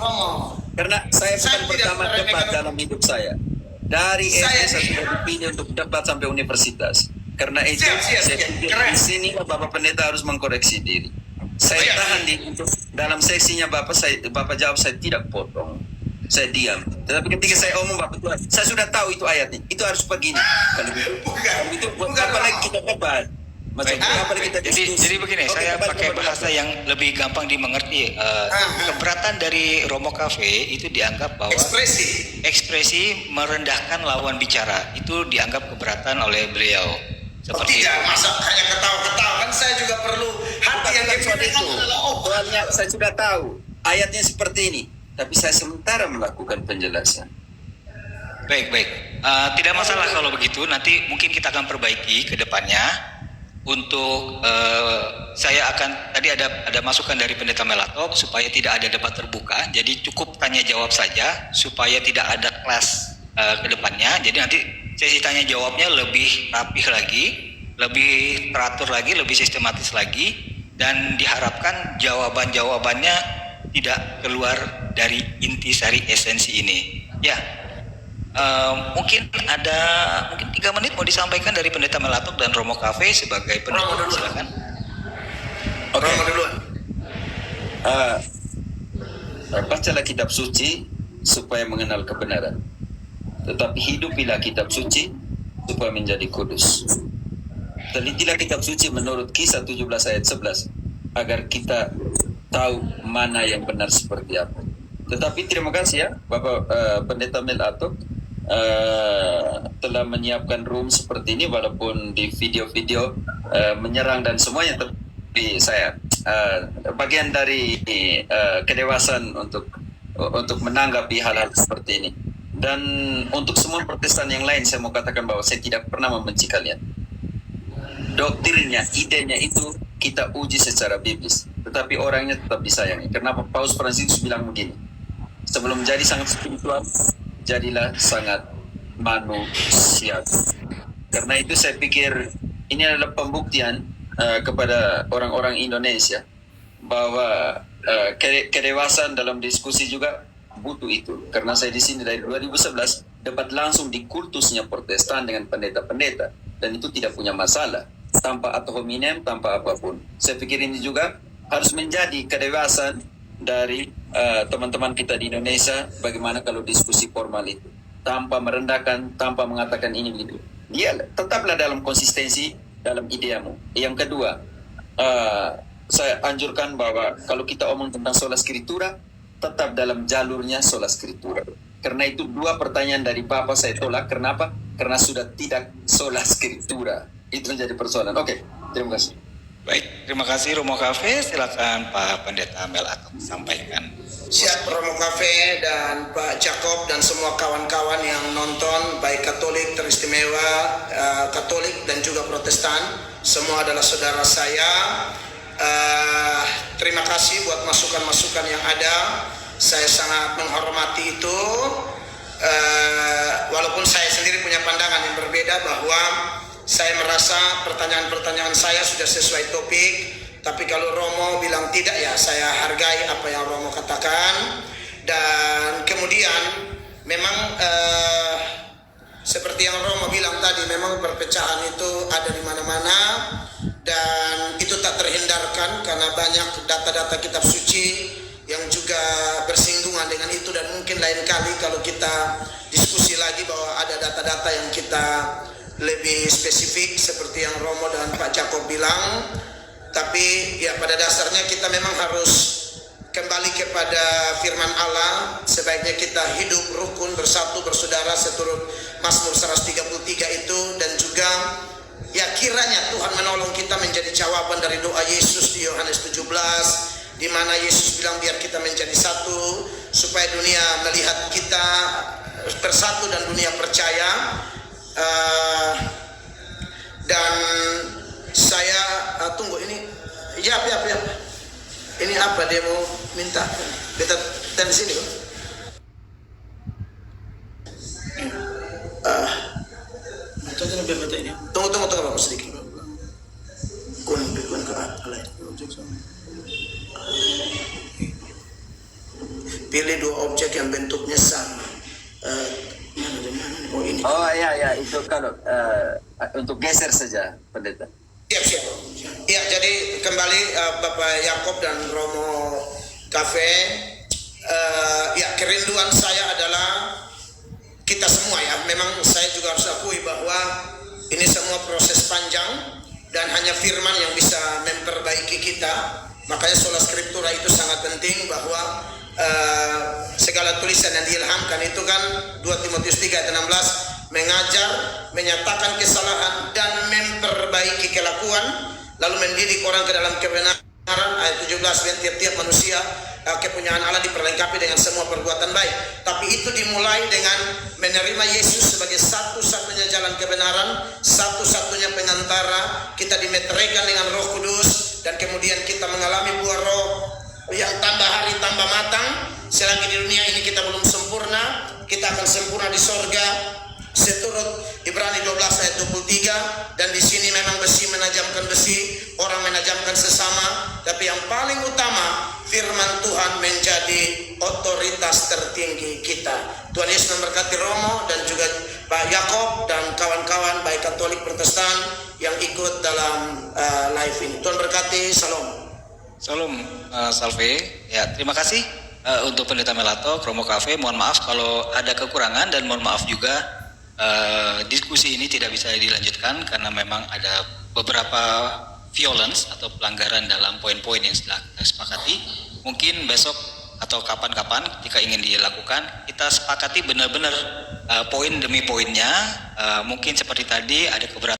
Speaker 1: Karena saya bukan pertama debat dalam hidup saya. Dari SD saya sudah dipilih untuk debat sampai universitas. Karena itu saya pikir di sini Bapak Pendeta harus mengkoreksi diri. Saya tahan di dalam sesinya Bapak jawab, saya tidak potong. Saya diam. Tetapi ketika saya omong Bapak Tuhan, saya sudah tahu itu ayatnya. Itu harus begini. Kalau itu buat apa lagi kita debat? Apa lagi kita diskusi?
Speaker 2: Jadi begini, saya pakai bahasa yang lebih gampang dimengerti. Keberatan dari Romo Cafe itu dianggap bahwa ekspresi merendahkan lawan bicara itu dianggap keberatan oleh beliau. Seperti
Speaker 3: tidak, masa hanya ketawa-ketawa, kan saya juga perlu hati yang dipilihkan adalah
Speaker 1: Soalnya saya sudah tahu ayatnya seperti ini, tapi saya sementara melakukan penjelasan.
Speaker 2: Baik. Tidak masalah kalau begitu. Nanti mungkin kita akan perbaiki ke depannya. Untuk saya akan tadi ada masukan dari Pendeta Melatok supaya tidak ada debat terbuka. Jadi cukup tanya jawab saja supaya tidak ada kelas ke depannya. Jadi nanti sesi tanya jawabnya lebih rapih lagi, lebih teratur lagi, lebih sistematis lagi, dan diharapkan jawaban-jawabannya tidak keluar dari intisari esensi ini. Ya, mungkin 3 menit mau disampaikan dari Pendeta Melatok dan Romo Cafe sebagai penutup. Silakan.
Speaker 3: Oke, duluan.
Speaker 1: Bacalah kitab suci supaya mengenal kebenaran. Tetapi hidupilah kitab suci supaya menjadi kudus. Telitilah kitab suci menurut Kisah 17 ayat 11 agar kita tahu mana yang benar seperti apa. Tetapi terima kasih ya Bapak Pendeta Melatok telah menyiapkan room seperti ini, walaupun di video-video menyerang dan semuanya, tapi saya bagian dari kedewasaan untuk menanggapi hal-hal seperti ini. Dan untuk semua Protestan yang lain, saya mau katakan bahwa saya tidak pernah membenci kalian. Doktrinnya, idenya itu kita uji secara biblis, tetapi orangnya tetap disayangi. Kenapa Paus Fransiskus bilang begini, sebelum jadi sangat spiritual, jadilah sangat manusia. Karena itu saya pikir ini adalah pembuktian kepada orang-orang Indonesia bahwa kedewasaan dalam diskusi juga butuh itu. Karena saya di sini dari 2011 debat langsung di kultusnya Protestan dengan pendeta-pendeta, dan itu tidak punya masalah tanpa ad hominem, tanpa apapun. Saya pikir ini juga harus menjadi kedewasaan dari teman-teman kita di Indonesia. Bagaimana kalau diskusi formal itu tanpa merendahkan, tanpa mengatakan ini begitu. Dia tetaplah dalam konsistensi dalam ideamu. Yang kedua, saya anjurkan bahwa kalau kita omong tentang sola scriptura, tetap dalam jalurnya sola scriptura. Karena itu 2 pertanyaan dari Bapak saya tolak. Kenapa? Karena sudah tidak sola scriptura. Itu menjadi persoalan. Oke, terima kasih.
Speaker 2: Baik, terima kasih Romo Cafe. Silakan Pak Pendeta Melatok sampaikan.
Speaker 3: Siap Romo Cafe dan Pak Jacob dan semua kawan-kawan yang nonton, baik Katolik teristimewa, Katolik dan juga Protestan, semua adalah saudara saya. Terima kasih buat masukan-masukan yang ada. Saya sangat menghormati itu. Walaupun saya sendiri punya pandangan yang berbeda, bahwa saya merasa pertanyaan-pertanyaan saya sudah sesuai topik. Tapi kalau Romo bilang tidak, ya saya hargai apa yang Romo katakan. Dan kemudian memang seperti yang Romo bilang tadi, memang perpecahan itu ada di mana-mana, dan itu tak terhindarkan karena banyak data-data kitab suci yang juga bersinggungan dengan itu. Dan mungkin lain kali kalau kita diskusi lagi bahwa ada data-data yang kita lebih spesifik seperti yang Romo dan Pak Jacob bilang. Tapi ya pada dasarnya kita memang harus kembali kepada firman Allah. Sebaiknya kita hidup rukun, bersatu, bersaudara seturut Mazmur 133 itu. Dan juga ya kiranya Tuhan menolong kita menjadi jawaban dari doa Yesus di Yohanes 17, di mana Yesus bilang biar kita menjadi satu, supaya dunia melihat kita bersatu dan dunia percaya. Dan saya tunggu ini, ya. Ini apa dia mau minta? Kita di sini kok. Tunggu Bapak sedikit. Kuning ke lain. Pilih dua objek yang bentuknya sama. Oh ini.
Speaker 1: Oh ya, itu kalau untuk geser saja, pendeta.
Speaker 3: Siap. Ya, jadi kembali Bapak Yakob dan Romo Cafe. Ya, kerinduan saya adalah kita semua ya. Memang saya juga harus akui bahwa ini semua proses panjang dan hanya firman yang bisa memperbaiki kita. Makanya sola scriptura itu sangat penting, bahwa segala tulisan yang diilhamkan itu kan 2 Timotius 3 ayat 16, mengajar, menyatakan kesalahan dan memperbaiki kelakuan, lalu mendidik orang ke dalam kebenaran. Ayat 17, dan tiap-tiap manusia kepunyaan Allah diperlengkapi dengan semua perbuatan baik. Tapi itu dimulai dengan menerima Yesus sebagai satu-satunya jalan kebenaran, satu-satunya pengantara. Kita dimeteraikan dengan Roh Kudus, dan kemudian kita mengalami buah Roh yang tambah hari tambah matang. Selagi di dunia ini kita belum sempurna, kita akan sempurna di sorga seturut Ibrani 12 ayat 23. Dan di sini memang besi menajamkan besi, orang menajamkan sesama, tapi yang paling utama firman Tuhan menjadi otoritas tertinggi kita. Tuhan Yesus memberkati Romo dan juga Pak Yakob dan kawan-kawan baik Katolik Protestan yang ikut dalam live ini. Tuhan berkati.
Speaker 2: Salam Salve. Ya, terima kasih untuk Pendeta Melato, Romo Cafe. Mohon maaf kalau ada kekurangan, dan mohon maaf juga diskusi ini tidak bisa dilanjutkan karena memang ada beberapa violence atau pelanggaran dalam poin-poin yang sudah kita sepakati. Mungkin besok atau kapan-kapan jika ingin dilakukan, kita sepakati benar-benar poin demi poinnya. Mungkin seperti tadi ada keberatan